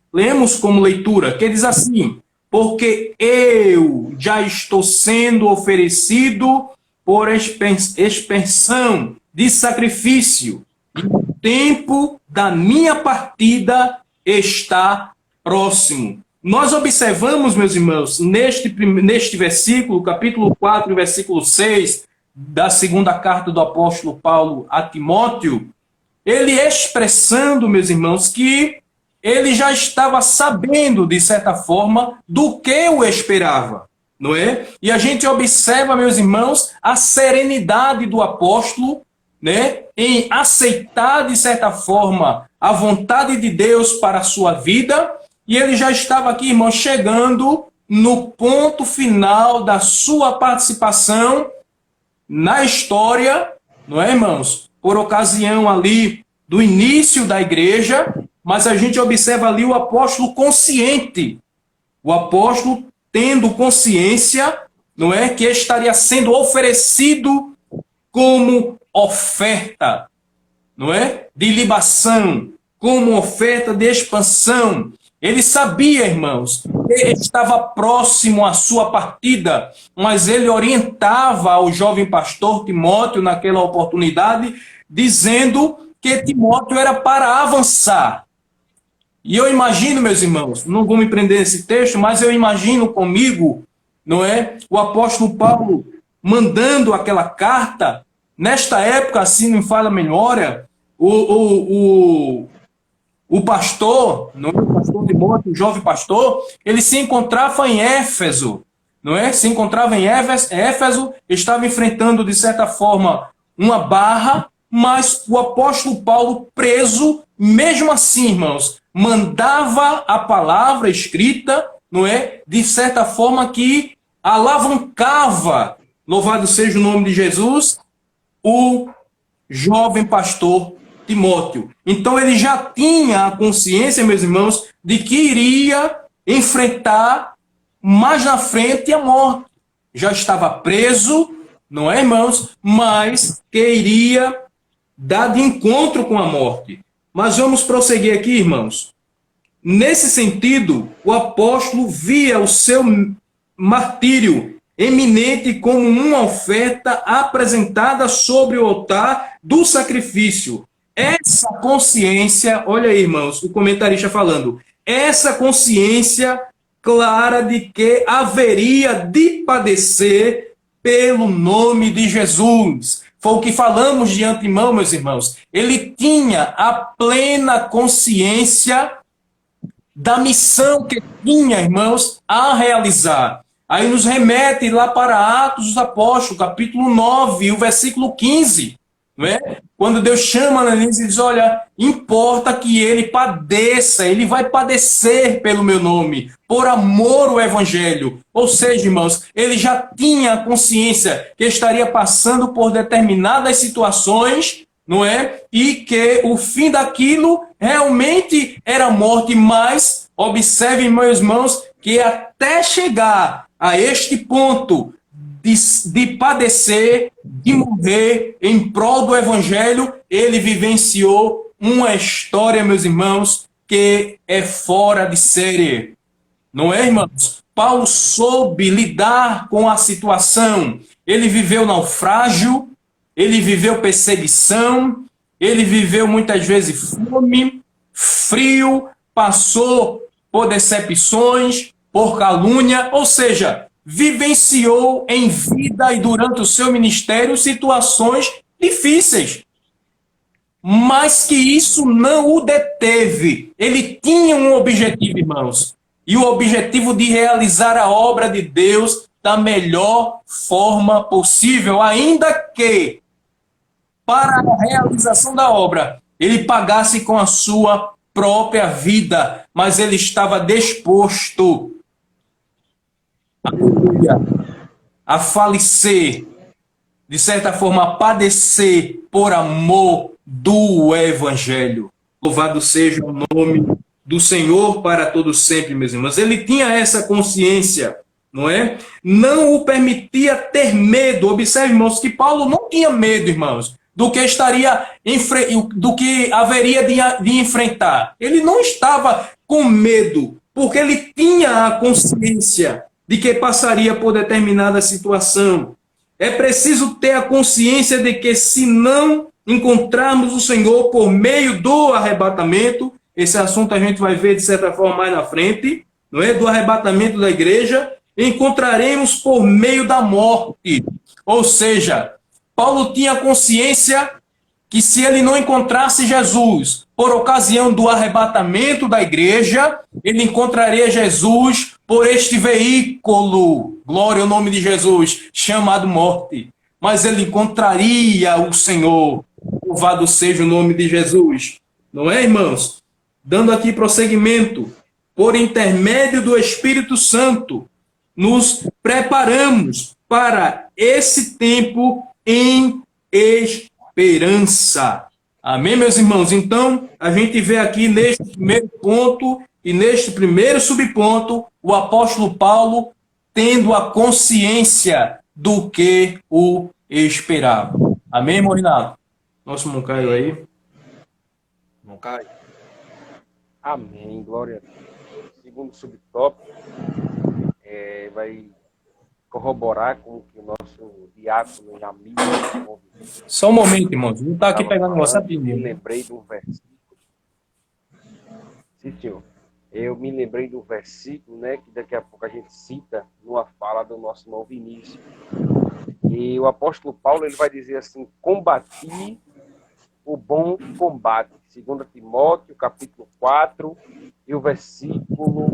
Speaker 3: como leitura, que diz assim: porque eu já estou sendo oferecido por expiação de sacrifício, e o tempo da minha partida está próximo. Nós observamos, meus irmãos, neste versículo, capítulo 4, versículo 6, da segunda carta do apóstolo Paulo a Timóteo, ele expressando, meus irmãos, que ele já estava sabendo, de certa forma, do que o esperava, não é? E a gente observa, meus irmãos, a serenidade do apóstolo, né, em aceitar, de certa forma, a vontade de Deus para a sua vida. E ele já estava aqui, irmão, chegando no ponto final da sua participação na história, não é, irmãos? Por ocasião ali do início da igreja, mas a gente observa ali o apóstolo consciente, o apóstolo tendo consciência, não é, que estaria sendo oferecido como oferta, não é, de libação, como oferta de expansão. Ele sabia, irmãos, que estava próximo à sua partida, mas ele orientava ao jovem pastor Timóteo naquela oportunidade, dizendo que Timóteo era para avançar. E eu imagino, meus irmãos, não vou me prender nesse texto, mas eu imagino comigo, não é, o apóstolo Paulo mandando aquela carta. Nesta época, assim, não me falha a memória, o pastor, não é? O pastor Timóteo, o jovem pastor, ele se encontrava em Éfeso, não é? Se encontrava em Éfeso, estava enfrentando, de certa forma, uma barra, mas o apóstolo Paulo, preso, mesmo assim, irmãos, mandava a palavra escrita, não é? De certa forma que alavancava, louvado seja o nome de Jesus, o jovem pastor Timóteo. Então ele já tinha a consciência, meus irmãos, de que iria enfrentar mais na frente a morte. Já estava preso, não é, irmãos? Mas que iria dar de encontro com a morte. Mas vamos prosseguir aqui, irmãos. Nesse sentido, o apóstolo via o seu martírio eminente como uma oferta apresentada sobre o altar do sacrifício. Essa consciência, olha aí, irmãos, o comentarista falando, essa consciência clara de que haveria de padecer pelo nome de Jesus. Foi o que falamos de antemão, meus irmãos. Ele tinha a plena consciência da missão que tinha, irmãos, a realizar. Aí nos remete lá para Atos dos Apóstolos, capítulo 9, o versículo 15, não é? Quando Deus chama Ananias e diz, olha, importa que ele padeça, ele vai padecer pelo meu nome, por amor ao evangelho. Ou seja, irmãos, ele já tinha consciência que estaria passando por determinadas situações, não é? E que o fim daquilo realmente era a morte, mas observem, meus irmãos, que até chegar a este ponto de padecer, de morrer em prol do evangelho, ele vivenciou uma história, meus irmãos, que é fora de série. Não é, irmãos? Paulo soube lidar com a situação. Ele viveu naufrágio, ele viveu perseguição, ele viveu muitas vezes fome, frio, passou por decepções, por calúnia, ou seja, vivenciou em vida e durante o seu ministério situações difíceis. Mas que isso não o deteve. Ele tinha um objetivo, irmãos. e o objetivo de realizar a obra de Deus da melhor forma possível, ainda que, para a realização da obra, ele pagasse com a sua própria vida, mas ele estava disposto, aleluia, a falecer, de certa forma, a padecer por amor do Evangelho. Louvado seja o nome do Senhor para todos sempre, meus irmãos. Ele tinha essa consciência, não é? Não o permitia ter medo. Observe, irmãos, que Paulo não tinha medo, irmãos, do que do que haveria de enfrentar. Ele não estava com medo, porque ele tinha a consciência de que passaria por determinada situação. É preciso ter a consciência de que, se não encontrarmos o Senhor por meio do arrebatamento, esse assunto a gente vai ver de certa forma mais na frente, não é? Do arrebatamento da igreja, encontraremos por meio da morte. Ou seja, Paulo tinha consciência que, se ele não encontrasse Jesus por ocasião do arrebatamento da igreja, ele encontraria Jesus por este veículo, glória ao nome de Jesus, chamado morte. Mas ele encontraria o Senhor, louvado seja o nome de Jesus. Não é, irmãos? Dando aqui prosseguimento, por intermédio do Espírito Santo, nos preparamos para esse tempo em esperança. Amém, meus irmãos? Então, a gente vê aqui neste primeiro ponto e neste primeiro subponto, o apóstolo Paulo tendo a consciência do que o esperava. Amém, irmão Renato? Nosso Moncaio aí.
Speaker 1: Moncaio.
Speaker 4: Amém, glória a Deus. Segundo subtópico, vai corroborar com o que o nosso diácono e amigo...
Speaker 3: Só um momento, irmãos. Não está aqui pegando nossa
Speaker 4: opinião. Me lembrei de um versículo. Sim, senhor. Eu me lembrei do versículo, né, que daqui a pouco a gente cita numa fala do nosso irmão Vinícius. E o apóstolo Paulo, ele vai dizer assim: combati o bom combate. 2 Timóteo, capítulo 4, e o versículo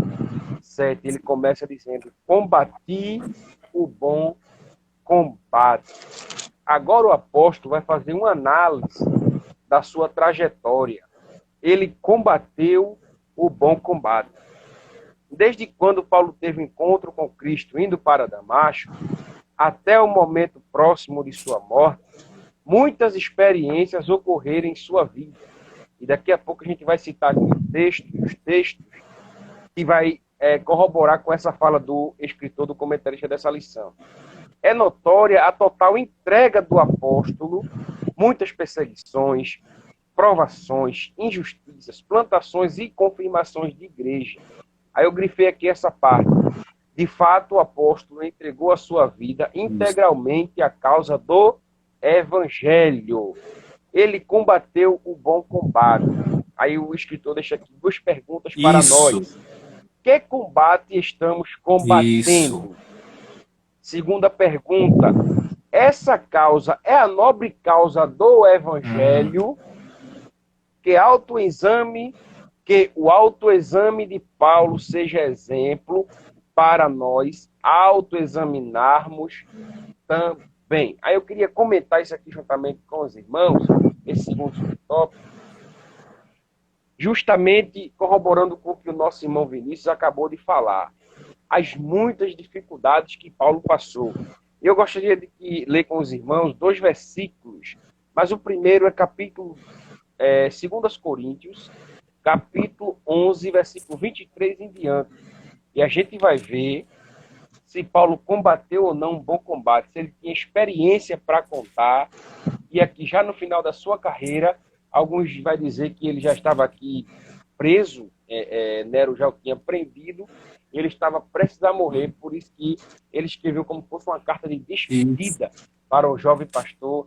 Speaker 4: 7. Ele começa dizendo: combati o bom combate. Agora o apóstolo vai fazer uma análise da sua trajetória. Ele combateu o bom combate. Desde quando Paulo teve encontro com Cristo indo para Damasco, até o momento próximo de sua morte, muitas experiências ocorreram em sua vida. E daqui a pouco a gente vai citar aqui os textos que vai corroborar com essa fala do escritor, do comentarista dessa lição. É notória a total entrega do apóstolo, muitas perseguições, provações, injustiças, plantações e confirmações de igreja. Aí eu grifei aqui essa parte. De fato, o apóstolo entregou a sua vida integralmente à causa do Evangelho. Ele combateu o bom combate. Aí o escritor deixa aqui duas perguntas para nós. Que combate estamos combatendo? Segunda pergunta: essa causa é a nobre causa do Evangelho? Que o autoexame de Paulo seja exemplo para nós autoexaminarmos também. Aí eu queria comentar isso aqui juntamente com os irmãos, esse segundo subtópico, justamente corroborando com o que o nosso irmão Vinícius acabou de falar. As muitas dificuldades que Paulo passou. Eu gostaria de ler com os irmãos 2 versículos, mas o primeiro é capítulo 2 Coríntios, capítulo 11, versículo 23 em diante. E a gente vai ver se Paulo combateu ou não um bom combate, se ele tinha experiência para contar. E aqui, já no final da sua carreira, alguns vai dizer que ele já estava aqui preso, Nero já o tinha prendido, e ele estava prestes a morrer, por isso que ele escreveu como se fosse uma carta de despedida para o jovem pastor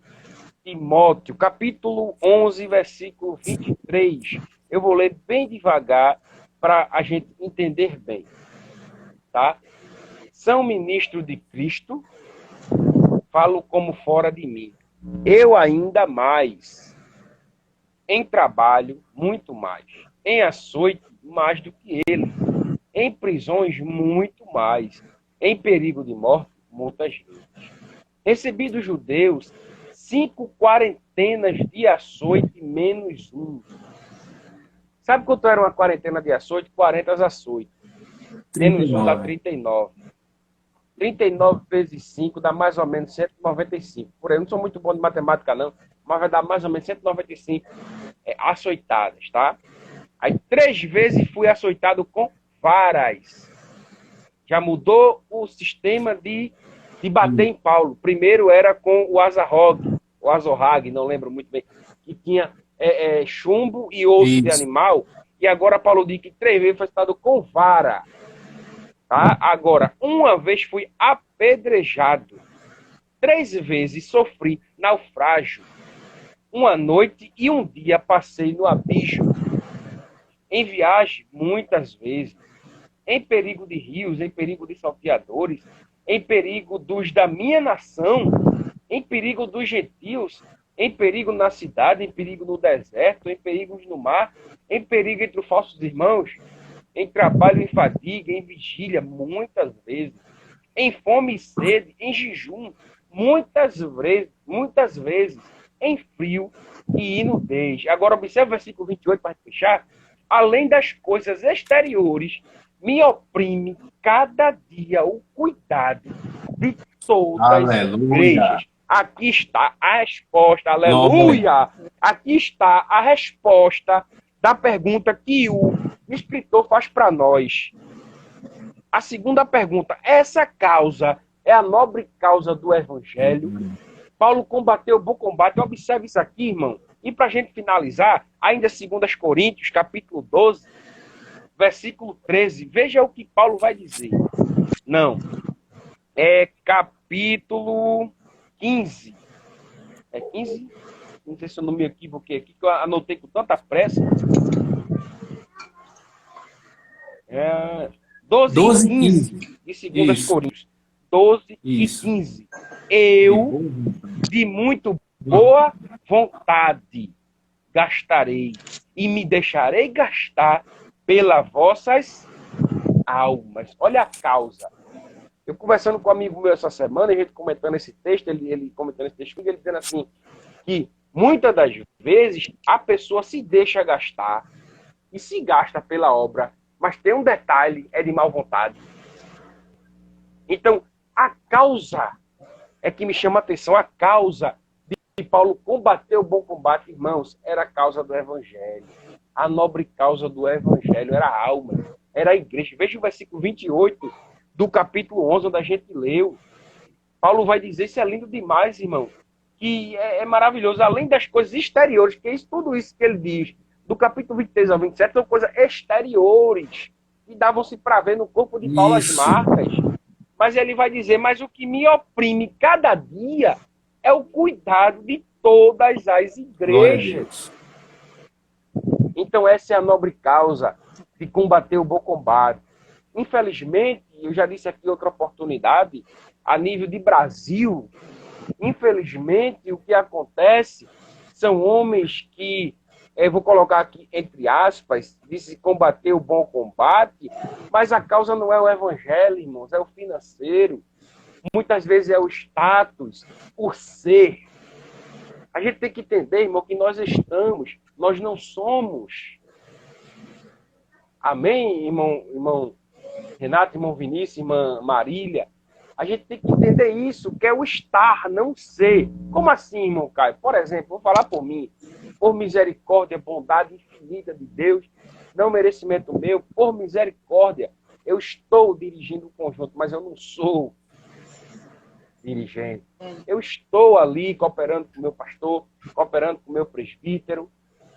Speaker 4: Timóteo, capítulo 11, versículo 23. Eu vou ler bem devagar para a gente entender bem. Tá? São ministro de Cristo, falo como fora de mim. Eu ainda mais. Em trabalho, muito mais. Em açoite, mais do que ele. em prisões muito mais, em perigo de morte muitas vezes. Recebi dos judeus 5 quarentenas de açoite menos um. Sabe quanto era uma quarentena de açoite? 40 açoites. Menos um dá 39. 39 vezes 5 dá mais ou menos 195. Por aí, eu não sou muito bom de matemática, não, mas vai dar mais ou menos 195 açoitadas, tá? Aí 3 vezes fui açoitado com varas. Já mudou o sistema de bater em Paulo. Primeiro era com o Azorrag, não lembro muito bem, que tinha chumbo e osso de animal. E agora Paulo diz que 3 vezes foi açoitado com vara. Tá? Agora, uma vez fui apedrejado. 3 vezes sofri naufrágio. Uma noite e um dia passei no abismo. Em viagem, muitas vezes. Em perigo de rios, em perigo de salteadores, em perigo dos da minha nação, em perigo dos gentios, em perigo na cidade, em perigo no deserto, em perigos no mar, em perigo entre os falsos irmãos, em trabalho, em fadiga, em vigília, muitas vezes, em fome e sede, em jejum, muitas vezes, em frio e nudez. Agora, observe o versículo 28 para fechar. Além das coisas exteriores, me oprime cada dia o cuidado de todas as igrejas. Aqui está a resposta, aleluia! Aqui está a resposta da pergunta que o escritor faz para nós. A segunda pergunta, essa causa é a nobre causa do evangelho? Paulo combateu o bom combate. Observe isso aqui, irmão. E para a gente finalizar, ainda 2 Coríntios, capítulo 12, versículo 13. Veja o que Paulo vai dizer. Não. É capítulo 15. É 15? Não sei se eu não me equivoquei aqui, que eu anotei com tanta pressa. 12 e 15 de 2 Coríntios. 12 e 15. Eu, de muito boa vontade, gastarei e me deixarei gastar pelas vossas almas. Olha a causa. Eu conversando com um amigo meu essa semana, a gente comentando esse texto, ele comentando esse texto, ele dizendo assim, que muitas das vezes a pessoa se deixa gastar e se gasta pela obra, mas tem um detalhe, é de má vontade. Então, a causa é que me chama a atenção, a causa de Paulo combater o bom combate, irmãos, era a causa do evangelho. A nobre causa do evangelho era a alma, era a igreja. Veja o versículo 28 do capítulo 11, onde a gente leu. Paulo vai dizer, isso é lindo demais, irmão, que é maravilhoso, além das coisas exteriores, que é isso, tudo isso que ele diz, do capítulo 23 ao 27, são coisas exteriores, que davam-se para ver no corpo de Paulo as marcas. Mas ele vai dizer, mas o que me oprime cada dia é o cuidado de todas as igrejas. Então essa é a nobre causa de combater o bom combate. Infelizmente, eu já disse aqui em outra oportunidade, a nível de Brasil, infelizmente o que acontece são homens que, eu vou colocar aqui entre aspas, disse combater o bom combate, mas a causa não é o evangelho, irmãos, é o financeiro. Muitas vezes é o status, o ser. A gente tem que entender, irmão, que nós não somos. Amém, irmão Renato, irmão Vinícius, irmã Marília? A gente tem que entender isso, que é o estar, não ser. Como assim, irmão Caio? Por exemplo, vou falar por mim. Por misericórdia, bondade infinita de Deus, não merecimento meu, por misericórdia, eu estou dirigindo o conjunto, mas eu não sou dirigente. Eu estou ali cooperando com o meu pastor, cooperando com o meu presbítero,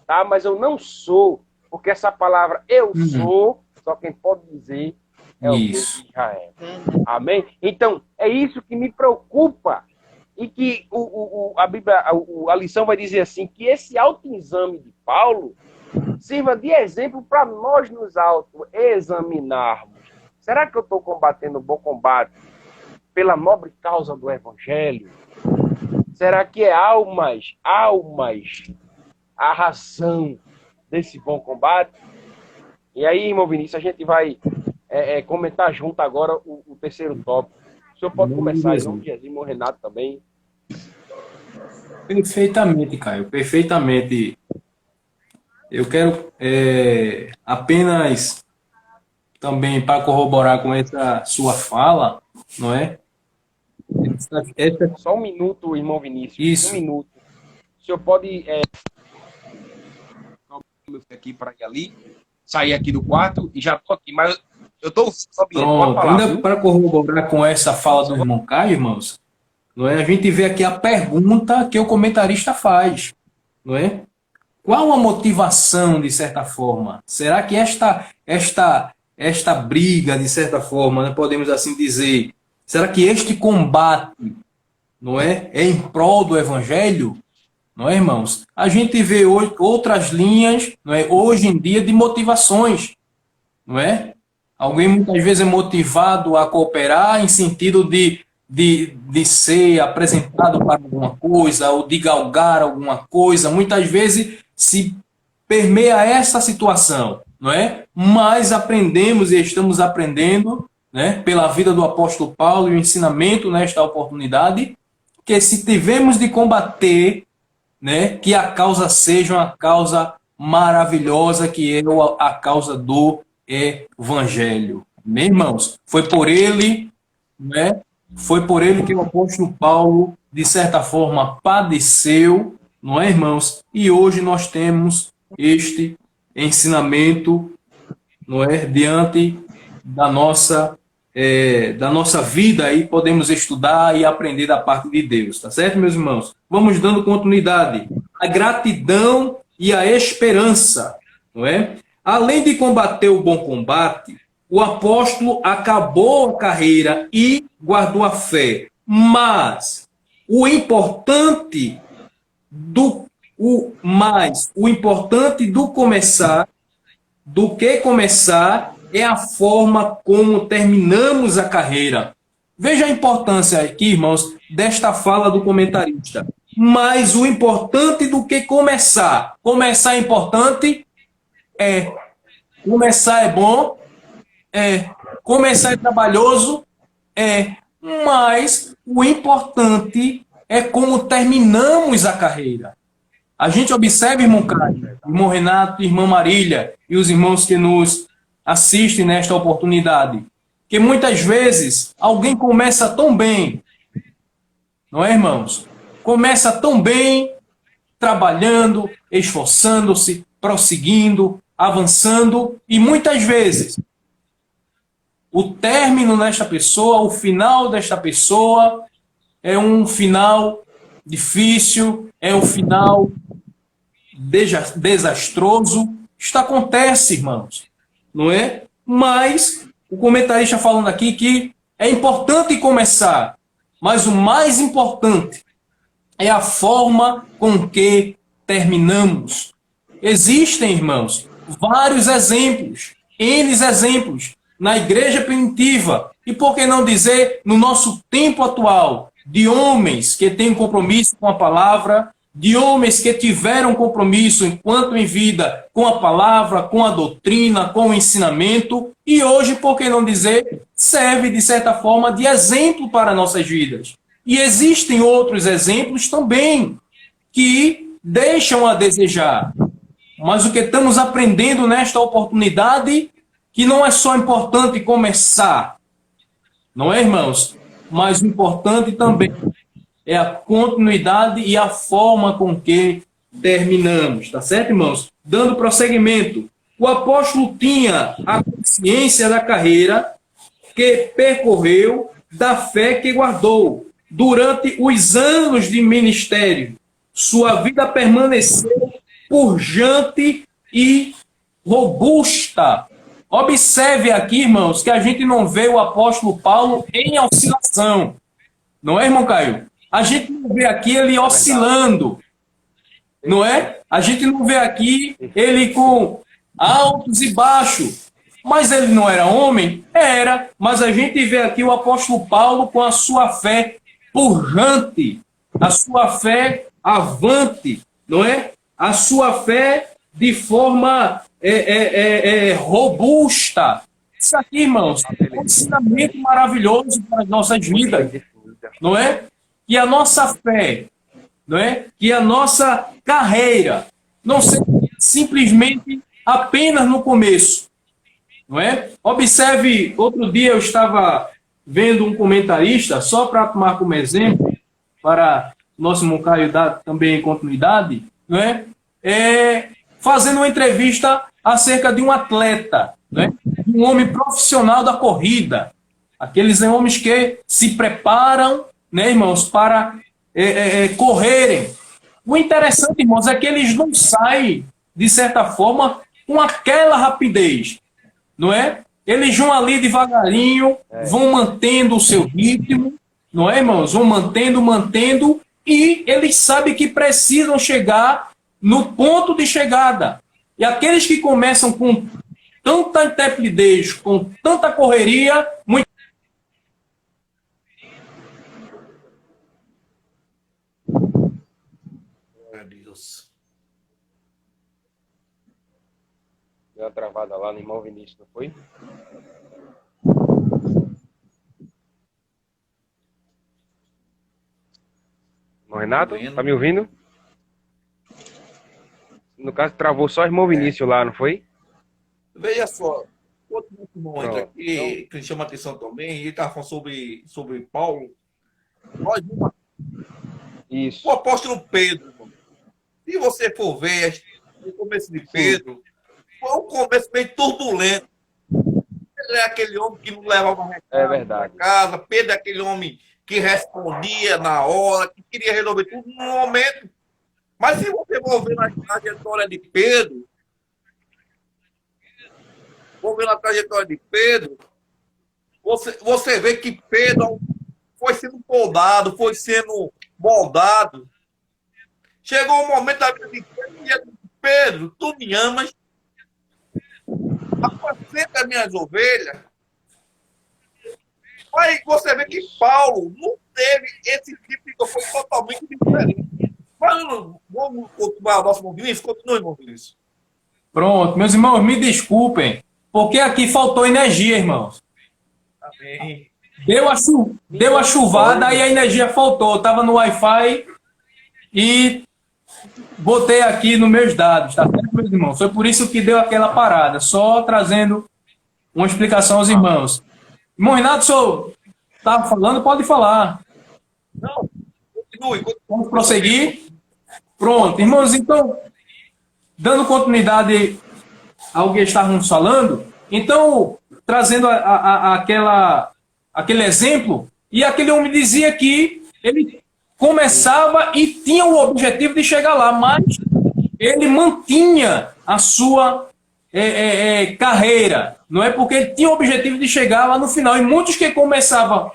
Speaker 4: tá? Mas eu não sou, porque essa palavra eu sou, só quem pode dizer é o Deus de Israel. Amém? Então, é isso que me preocupa. E que a Bíblia, a lição vai dizer assim, que esse autoexame de Paulo sirva de exemplo para nós nos autoexaminarmos. Será que eu estou combatendo o bom combate pela nobre causa do Evangelho? Será que é almas, a razão desse bom combate? E aí, irmão Vinícius, a gente vai comentar junto agora o terceiro tópico. O senhor pode começar em nome de Jesus, irmão Renato também.
Speaker 3: Perfeitamente, Caio, perfeitamente. Eu quero apenas também para corroborar com essa sua fala, não é?
Speaker 4: Só um minuto, irmão Vinícius.
Speaker 3: Isso.
Speaker 4: Um minuto. O senhor pode aqui para ir ali, sair aqui do quarto e já estou aqui, mas eu estou
Speaker 3: pronto. Ainda para corroborar com essa fala do irmão Caio, irmãos, não é? A gente vê aqui a pergunta que o comentarista faz, não é? Qual a motivação, de certa forma? Será que esta briga, de certa forma, né, podemos assim dizer, será que este combate, não é em prol do evangelho? Não é, irmãos? A gente vê hoje outras linhas, não é, hoje em dia, de motivações, não é? Alguém muitas vezes é motivado a cooperar em sentido de ser apresentado para alguma coisa, ou de galgar alguma coisa. Muitas vezes se permeia essa situação, não é? Mas aprendemos e estamos aprendendo, né, pela vida do apóstolo Paulo e o ensinamento nesta oportunidade, que se tivermos de combater, né, que a causa seja uma causa maravilhosa, que é a causa do evangelho. Meus irmãos, foi por ele, né, foi por ele que o apóstolo Paulo, de certa forma, padeceu, não é, irmãos? E hoje nós temos este ensinamento, não é, diante da nossa vida, aí podemos estudar e aprender da parte de Deus, tá certo, meus irmãos? Vamos dando continuidade. A gratidão e a esperança, não é? Além de combater o bom combate, o apóstolo acabou a carreira e guardou a fé. Mas o importante do que começar é a forma como terminamos a carreira. Veja a importância aqui, irmãos, desta fala do comentarista. Mas o importante do que começar. Começar é importante? É. Começar é bom? É. Começar é trabalhoso? É. Mas o importante é como terminamos a carreira. A gente observa, irmão Caio, irmão Renato, irmã Marília e os irmãos que nos assistem nesta oportunidade, que muitas vezes alguém começa tão bem, não é, irmãos? Começa tão bem, trabalhando, esforçando-se, prosseguindo, avançando, e muitas vezes o término desta pessoa, o final desta pessoa é um final difícil, é um final desastroso. Isto acontece, irmãos, não é? Mas o comentarista falando aqui que é importante começar, mas o mais importante é a forma com que terminamos. Existem, irmãos, vários exemplos, N exemplos, na igreja primitiva, e por que não dizer no nosso tempo atual, de homens que têm compromisso com a palavra, de homens que tiveram compromisso enquanto em vida com a palavra, com a doutrina, com o ensinamento, e hoje, por que não dizer, serve de certa forma de exemplo para nossas vidas. E existem outros exemplos também que deixam a desejar. Mas o que estamos aprendendo nesta oportunidade, que não é só importante começar, não é, irmãos? Mas o importante também é a continuidade e a forma com que terminamos, tá certo, irmãos? Dando prosseguimento, o apóstolo tinha a consciência da carreira que percorreu, da fé que guardou. Durante os anos de ministério, sua vida permaneceu pujante e robusta. Observe aqui, irmãos, que a gente não vê o apóstolo Paulo em oscilação. Não é, irmão Caio? A gente não vê aqui ele oscilando. Não é? A gente não vê aqui ele com altos e baixos. Mas ele não era homem? Era. Mas a gente vê aqui o apóstolo Paulo com a sua fé pujante, a sua fé avante, não é? A sua fé de forma robusta, Isso aqui, irmãos, é um ensinamento maravilhoso para as nossas vidas, não é? Que a nossa fé, não é? Que a nossa carreira não seja simplesmente apenas no começo, não é? Observe, outro dia eu estava vendo um comentarista, só para tomar como exemplo, para o nosso irmão Caio dar também continuidade, não é? Fazendo uma entrevista acerca de um atleta, né? Um homem profissional da corrida, aqueles homens que se preparam, né, irmãos, para correrem. O interessante, irmãos, é que eles não saem, de certa forma, com aquela rapidez, não é? Eles vão ali devagarinho, vão mantendo o seu ritmo, não é, irmãos? Vão mantendo, e eles sabem que precisam chegar no ponto de chegada. E aqueles que começam com tanta intrepidez, com tanta correria, muito...
Speaker 1: Deus.
Speaker 4: Deu uma travada lá no irmão Vinícius, não foi? Irmão Renato, tá me ouvindo? No caso, travou só o irmão Vinícius lá, não foi?
Speaker 1: Veja só, outro momento
Speaker 4: Pronto.
Speaker 1: aqui que chama atenção também, ele estava falando sobre Paulo. Nós vimos
Speaker 4: Isso.
Speaker 1: o apóstolo Pedro. Se você for ver o começo de Pedro, foi um começo bem turbulento. Ele é aquele homem que não levava recado
Speaker 4: verdade.
Speaker 1: para casa. Pedro é aquele homem que respondia na hora, que queria resolver tudo no momento. Mas se você for ver na trajetória de Pedro, você vê que Pedro foi sendo podado, foi sendo moldado. Chegou um momento da vida de Pedro, tu me amas, apacenta as minhas ovelhas. Aí você vê que Paulo não teve esse tipo de coisa, foi totalmente diferente. Mas vamos continuar o nosso irmão Vinícius? Continue, irmão Vinícius.
Speaker 3: Pronto, meus irmãos, me desculpem, porque aqui faltou energia, irmãos.
Speaker 1: Amém.
Speaker 3: Deu a chuvada e a energia faltou. Eu estava no Wi-Fi e botei aqui nos meus dados, tá certo, meus irmãos? Foi por isso que deu aquela parada, só trazendo uma explicação aos irmãos. Irmão Renato, o senhor estava falando? Pode falar.
Speaker 1: Não, continue.
Speaker 3: Vamos prosseguir? Pronto, irmãos, então, dando continuidade ao que estávamos falando, então, trazendo aquele exemplo, e aquele homem dizia que ele começava e tinha o objetivo de chegar lá, mas ele mantinha a sua carreira, não é? Porque ele tinha o objetivo de chegar lá no final, e muitos que começavam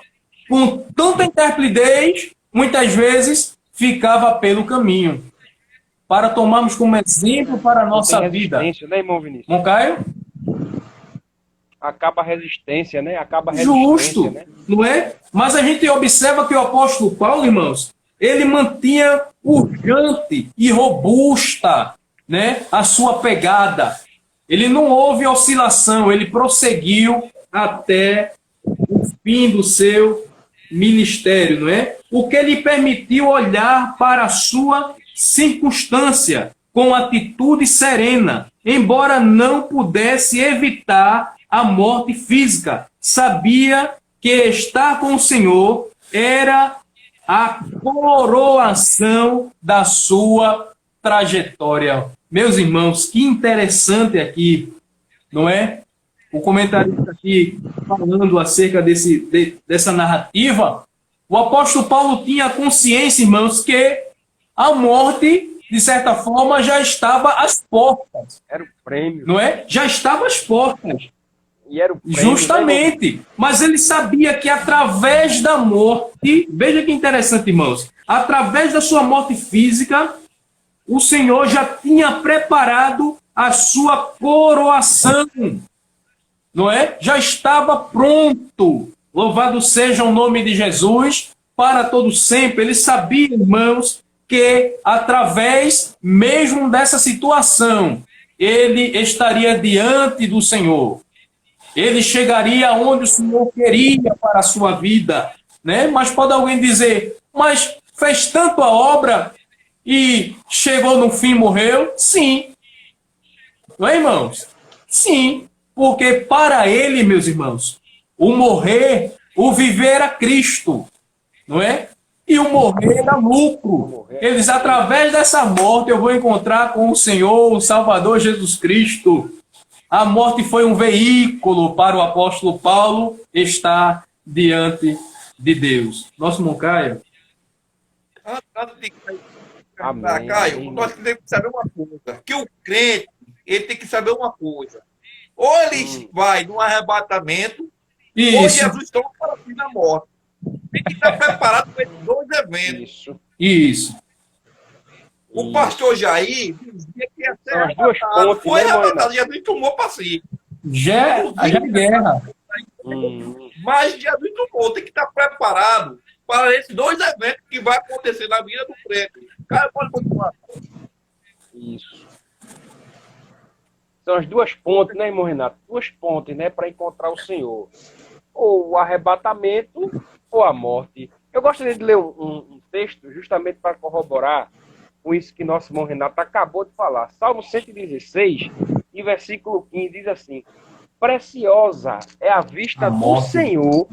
Speaker 3: com tanta interplidez, muitas vezes ficava pelo caminho. Para tomarmos como exemplo para a nossa vida.
Speaker 4: Né, irmão Vinícius?
Speaker 3: Bom, Caio?
Speaker 4: Acaba a resistência, né?
Speaker 3: Justo,
Speaker 4: né?
Speaker 3: não é? Mas a gente observa que o apóstolo Paulo, irmãos, ele mantinha urgente e robusta, né, a sua pegada. Ele não houve oscilação, ele prosseguiu até o fim do seu ministério, não é? O que lhe permitiu olhar para a sua circunstância com atitude serena, embora não pudesse evitar a morte física. Sabia que estar com o Senhor era a coroação da sua trajetória. Meus irmãos, que interessante aqui, não é? O comentarista aqui falando acerca dessa narrativa. O apóstolo Paulo tinha consciência, irmãos, que a morte, de certa forma, já estava às portas.
Speaker 4: Era o prêmio.
Speaker 3: Não é? Já estava às portas.
Speaker 4: E era o prêmio,
Speaker 3: justamente. Né? Mas ele sabia que através da morte, veja que interessante, irmãos, através da sua morte física, o Senhor já tinha preparado a sua coroação. Não é? Já estava pronto. Louvado seja o nome de Jesus para todo sempre. Ele sabia, irmãos, que através mesmo dessa situação, ele estaria diante do Senhor. ele chegaria onde o Senhor queria para a sua vida, né? Mas pode alguém dizer, mas fez tanto a obra e chegou no fim e morreu? Sim. Não é, irmãos? Sim, porque para ele, meus irmãos, o morrer, o viver era Cristo, não é? E o morrer era lucro. Eles, através dessa morte, eu vou encontrar com o Senhor, o Salvador Jesus Cristo. A morte foi um veículo para o apóstolo Paulo estar diante de Deus. Nosso irmão Caio.
Speaker 1: Antes de
Speaker 4: Amém.
Speaker 1: Caio, nós temos que saber uma coisa, que o crente, ele tem que saber uma coisa. Ou ele vai num arrebatamento, ou
Speaker 3: Isso,
Speaker 1: Jesus toma para o fim da morte. Tem que estar preparado para esses dois eventos.
Speaker 4: Isso.
Speaker 3: isso.
Speaker 1: O pastor Jair dizia que ia ser
Speaker 4: São as duas
Speaker 1: arrebatado.
Speaker 4: pontes,
Speaker 1: Foi
Speaker 4: né,
Speaker 1: arrebatado, Jesus tomou para si.
Speaker 3: Já é guerra.
Speaker 1: Mas Jesus tomou, tem que estar preparado para esses dois eventos que vai acontecer na vida do crente. Cara, pode continuar.
Speaker 4: Isso. São as duas pontes, né, irmão Renato? Duas pontes, né, para encontrar o Senhor. Ou o arrebatamento, ou a morte. Eu gostaria de ler um texto justamente para corroborar com isso que nosso irmão Renato acabou de falar. Salmo 116, e versículo 15, diz assim: preciosa é a vista do Senhor,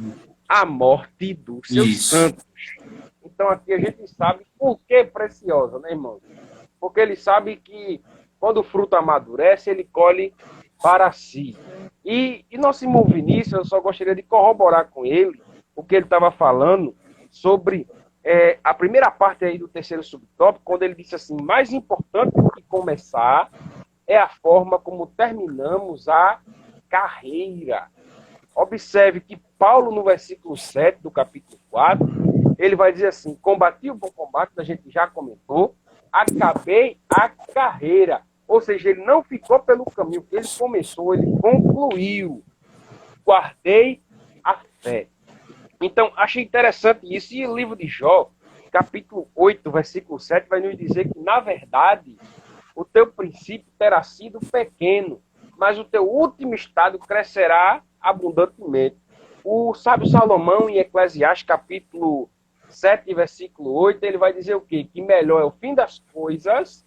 Speaker 4: a morte dos seus santos. Então aqui a gente sabe por que preciosa, né, irmão? Porque ele sabe que quando o fruto amadurece, ele colhe para si. E nosso irmão Vinícius, eu só gostaria de corroborar com ele o que ele estava falando sobre a primeira parte aí do terceiro subtópico, quando ele disse assim: mais importante do que começar é a forma como terminamos a carreira. Observe que Paulo, no versículo 7 do capítulo 4, ele vai dizer assim: combati o bom combate, a gente já comentou, acabei a carreira. Ou seja, ele não ficou pelo caminho que ele começou, ele concluiu. Guardei a fé. Então, achei interessante isso. E o livro de Jó, capítulo 8, versículo 7, vai nos dizer que, na verdade, o teu princípio terá sido pequeno, mas o teu último estado crescerá abundantemente. O sábio Salomão, em Eclesiastes, capítulo 7, versículo 8, ele vai dizer o quê? Que melhor é o fim das coisas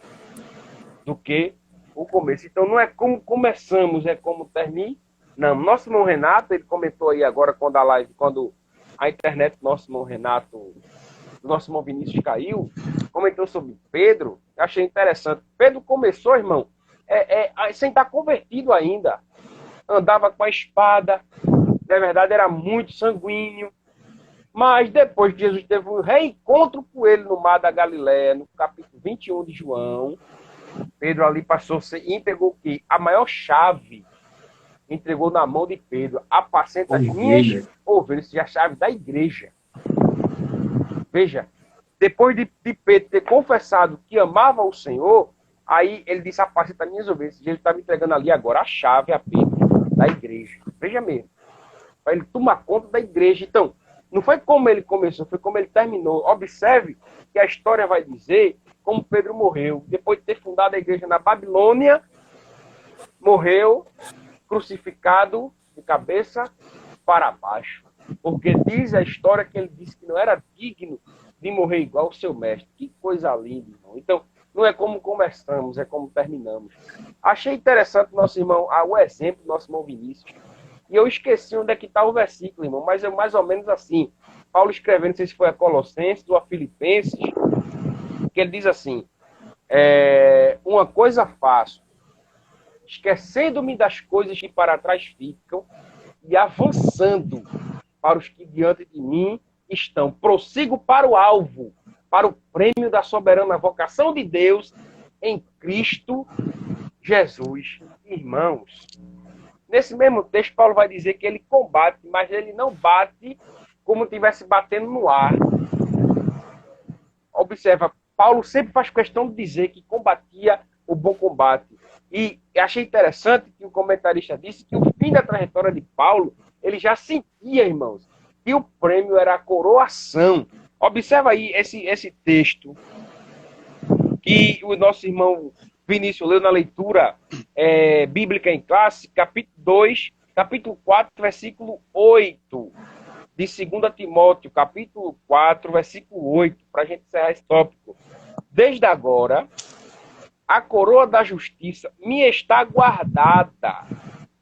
Speaker 4: do que o começo. Então, não é como começamos, é como terminamos. Nosso irmão Renato, ele comentou aí agora, quando a internet do nosso irmão Renato, do nosso irmão Vinícius caiu, comentou sobre Pedro. Eu achei interessante. Pedro começou, irmão, sem estar convertido ainda. Andava com a espada, na verdade era muito sanguíneo. Mas depois que Jesus teve um reencontro com ele no mar da Galileia, no capítulo 21 de João, Pedro ali passou e entregou o quê? A maior chave. Entregou na mão de Pedro: apacenta as minhas ovelhas, a chave da igreja. Veja, depois de Pedro ter confessado que amava o Senhor, aí ele disse: apacenta as minhas ovelhas. Ele está me entregando ali agora a chave a Pedro da igreja. Veja mesmo. Para ele tomar conta da igreja. Então, não foi como ele começou, foi como ele terminou. Observe que a história vai dizer como Pedro morreu. Depois de ter fundado a igreja na Babilônia, morreu crucificado de cabeça para baixo. Porque diz a história que ele disse que não era digno de morrer igual o seu mestre. Que coisa linda, irmão. Então, não é como começamos, é como terminamos. Achei interessante nosso irmão, o exemplo do nosso irmão Vinícius. E eu esqueci onde é que está o versículo, irmão, mas é mais ou menos assim. Paulo escrevendo, não sei se foi a Colossenses ou a Filipenses, que ele diz assim: uma coisa faço, esquecendo-me das coisas que para trás ficam e avançando para os que diante de mim estão. Prossigo para o alvo, para o prêmio da soberana vocação de Deus em Cristo Jesus. Irmãos, nesse mesmo texto, Paulo vai dizer que ele combate, mas ele não bate como estivesse batendo no ar. Observa, Paulo sempre faz questão de dizer que combatia o bom combate. E achei interessante que o comentarista disse que o fim da trajetória de Paulo, ele já sentia, irmãos, que o prêmio era a coroação. Observa aí esse texto que o nosso irmão Vinícius leu na leitura bíblica em classe, capítulo 2, capítulo 4, versículo 8, de 2 Timóteo, capítulo 4, versículo 8, para a gente encerrar esse tópico. Desde agora, a coroa da justiça me está guardada,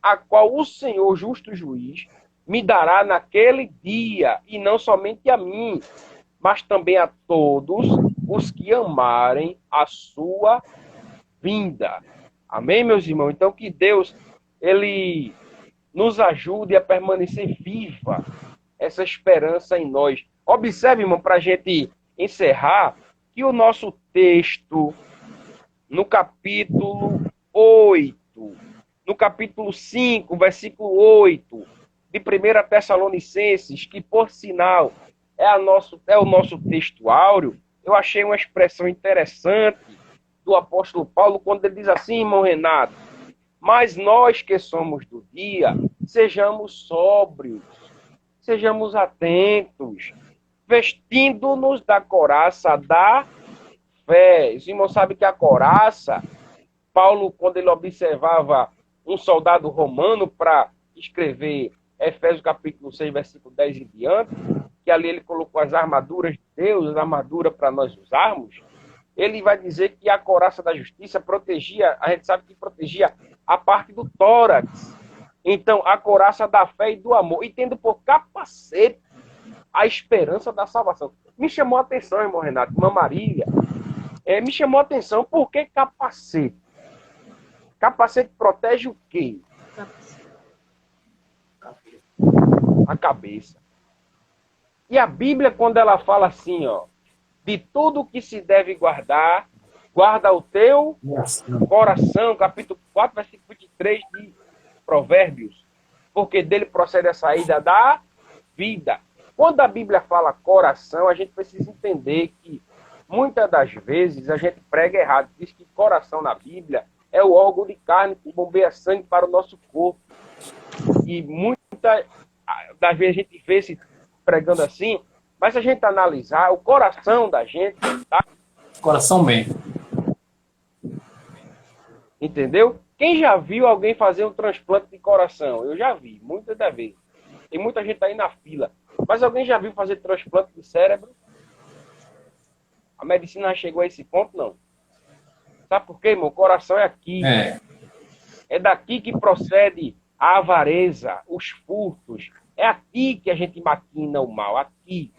Speaker 4: a qual o Senhor, justo juiz, me dará naquele dia, e não somente a mim, mas também a todos os que amarem a sua vinda. Amém, meus irmãos? Então, que Deus, ele nos ajude a permanecer viva essa esperança em nós. Observe, irmão, para a gente encerrar, que o nosso texto, no capítulo 8, no capítulo 5, versículo 8, de 1 Tessalonicenses, que, por sinal, é o nosso texto áureo, eu achei uma expressão interessante do apóstolo Paulo, quando ele diz assim, irmão Renato: mas nós que somos do dia, sejamos sóbrios, sejamos atentos, vestindo-nos da couraça da fé. Os irmãos sabem que a couraça, Paulo, quando ele observava um soldado romano para escrever Efésios capítulo 6, versículo 10 e diante, que ali ele colocou as armaduras de Deus, a armadura para nós usarmos, ele vai dizer que a couraça da justiça protegia, a gente sabe que protegia a parte do tórax. Então, a couraça da fé e do amor, e tendo por capacete a esperança da salvação. Me chamou a atenção, irmão Renato, irmã Marília, me chamou a atenção, por que capacete? Capacete protege o quê? A cabeça. E a Bíblia, quando ela fala assim, ó, de tudo que se deve guardar, guarda o teu coração, capítulo 4, versículo 23 de Provérbios, porque dele procede a saída da vida. Quando a Bíblia fala coração, a gente precisa entender que muitas das vezes a gente prega errado. Diz que coração na Bíblia é o órgão de carne que bombeia sangue para o nosso corpo. E muitas das vezes a gente vê se pregando assim, mas se a gente analisar, o coração da gente, tá?
Speaker 3: Coração bem.
Speaker 4: Entendeu? Quem já viu alguém fazer um transplante de coração? Eu já vi, muitas das vezes. Tem muita gente aí na fila. Mas alguém já viu fazer transplante de cérebro? A medicina já chegou a esse ponto? Não. Sabe por quê, irmão? O coração é aqui. É daqui que procede a avareza, os furtos. É aqui que a gente maquina o mal, aqui.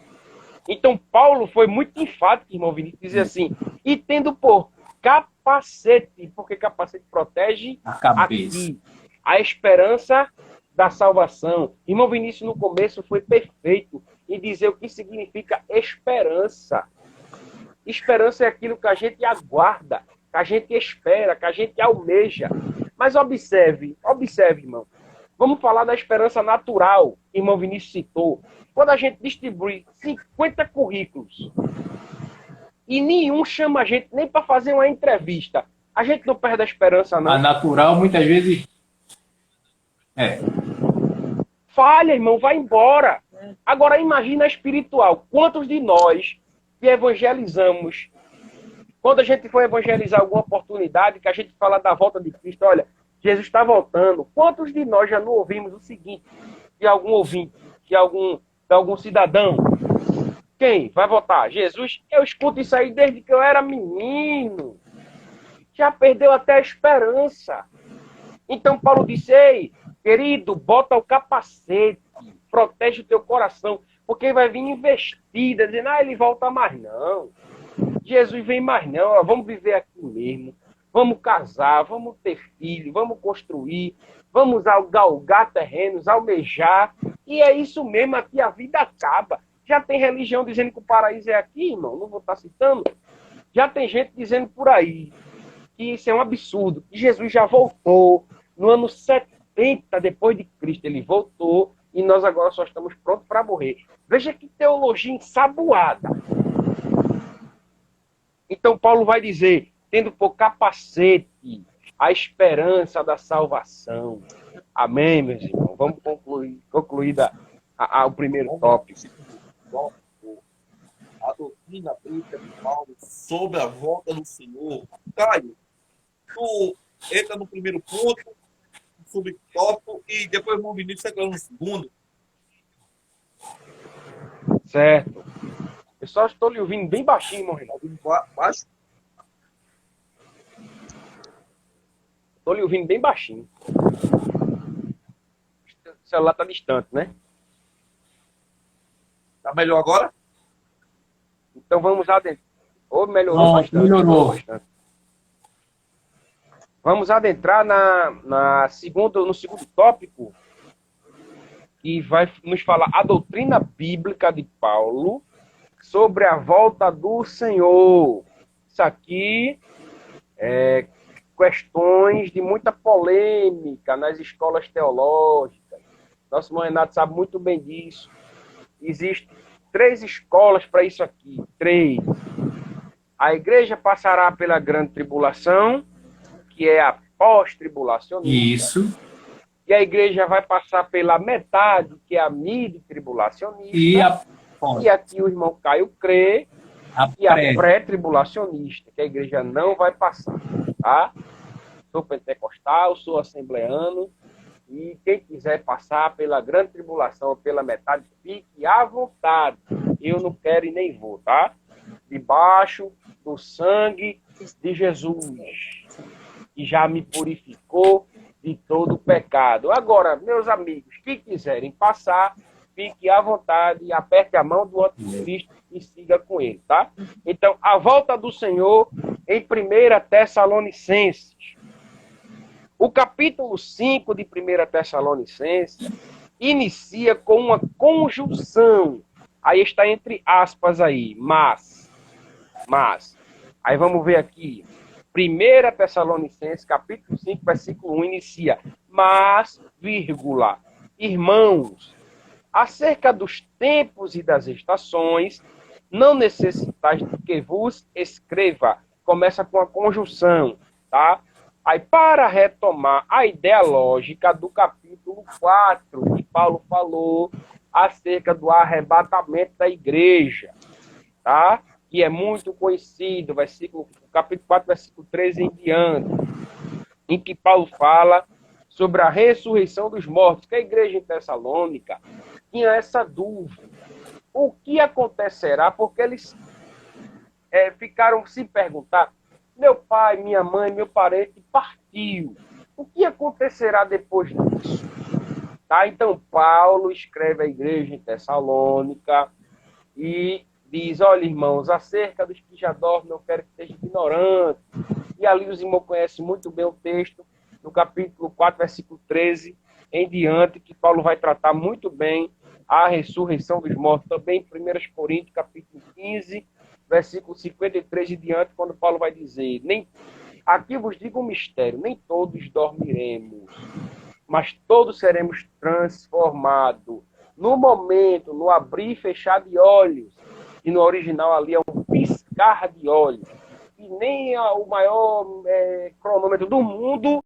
Speaker 4: Então, Paulo foi muito enfático, irmão Vinícius, dizer assim, e tendo por capacete, porque capacete protege
Speaker 3: a cabeça.
Speaker 4: Aqui, a esperança da salvação. Irmão Vinícius, no começo, foi perfeito em dizer o que significa esperança. Esperança é aquilo que a gente aguarda, que a gente espera, que a gente almeja. Mas observe, irmão. Vamos falar da esperança natural, que o irmão Vinícius citou. Quando a gente distribui 50 currículos e nenhum chama a gente nem para fazer uma entrevista, a gente não perde a esperança, não.
Speaker 3: A natural, muitas vezes...
Speaker 4: Falha, irmão, vai embora. Agora, imagina a espiritual. Quantos de nós que evangelizamos, quando a gente for evangelizar alguma oportunidade, que a gente fala da volta de Cristo, olha, Jesus está voltando. Quantos de nós já não ouvimos o seguinte de algum ouvinte, de algum cidadão? Quem vai votar? Jesus? Eu escuto isso aí desde que eu era menino. Já perdeu até a esperança. Então Paulo disse, ei, querido, bota o capacete, protege o teu coração, porque vai vir investida, dizendo, ele volta mais não. Jesus vem mais não, vamos viver aqui mesmo. Vamos casar, vamos ter filho, vamos construir, vamos galgar terrenos, almejar. E é isso mesmo, aqui a vida acaba. Já tem religião dizendo que o paraíso é aqui, irmão, não vou estar citando. Já tem gente dizendo por aí que isso é um absurdo, que Jesus já voltou no ano 70 depois de Cristo. Ele voltou e nós agora só estamos prontos para morrer. Veja que teologia ensaboada. Então Paulo vai dizer, tendo por capacete a esperança da salvação. Amém, meus irmãos? Vamos concluir o primeiro tópico.
Speaker 1: A doutrina bíblica de Paulo sobre a volta do Senhor. Caio, tu entra no primeiro ponto, subtópico e depois o irmão Vinícius entra no segundo.
Speaker 4: Certo. Eu só estou lhe ouvindo bem baixinho, irmão Reinaldo.
Speaker 1: Baixo?
Speaker 4: Estou lhe ouvindo bem baixinho. O celular está distante, né?
Speaker 1: Tá melhor agora?
Speaker 4: Então vamos adentrar. Ou melhorou bastante.
Speaker 3: Melhorou.
Speaker 4: Bastante. Vamos adentrar no segundo tópico, que vai nos falar a doutrina bíblica de Paulo sobre a volta do Senhor. Isso aqui é questões de muita polêmica nas escolas teológicas. Nosso irmão Renato sabe muito bem disso. Existem 3 escolas para isso aqui. 3. A igreja passará pela grande tribulação, que é a pós-tribulacionista.
Speaker 3: Isso.
Speaker 4: E a igreja vai passar pela metade, que é a mid-tribulacionista. E aqui o irmão Caio crê que a pré-tribulacionista, que a igreja não vai passar. Tá? Sou pentecostal, sou assembleano, e quem quiser passar pela grande tribulação ou pela metade, fique à vontade. Eu não quero e nem vou, tá? Debaixo do sangue de Jesus, que já me purificou de todo o pecado. Agora, meus amigos, que quiserem passar, fique à vontade e aperte a mão do anticristo e siga com ele, tá? Então, a volta do Senhor em 1 Tessalonicenses. O capítulo 5 de 1 Tessalonicenses inicia com uma conjunção. Aí está entre aspas aí, mas. Aí vamos ver aqui. 1 Tessalonicenses, capítulo 5, versículo 1, inicia. Mas, vírgula, irmãos, acerca dos tempos e das estações, não necessitais de que vos escreva. Começa com a conjunção, tá? Aí, para retomar a ideia lógica do capítulo 4, que Paulo falou acerca do arrebatamento da igreja, tá? Que é muito conhecido, capítulo 4, versículo 13 em diante, em que Paulo fala sobre a ressurreição dos mortos, que a igreja em Tessalônica tinha essa dúvida. O que acontecerá? Porque eles ficaram se perguntar, meu pai, minha mãe, meu parente partiu. O que acontecerá depois disso? Tá? Então, Paulo escreve à igreja em Tessalônica e diz, olha, irmãos, acerca dos que já dormem, não quero que estejam ignorantes. E ali os irmãos conhecem muito bem o texto, no capítulo 4, versículo 13, em diante, que Paulo vai tratar muito bem a ressurreição dos mortos. Também em 1 Coríntios, capítulo 15, versículo 53 e diante, quando Paulo vai dizer, aqui vos digo um mistério, nem todos dormiremos, mas todos seremos transformados. No momento, no abrir e fechar de olhos, e no original ali é um piscar de olhos, e nem o maior cronômetro do mundo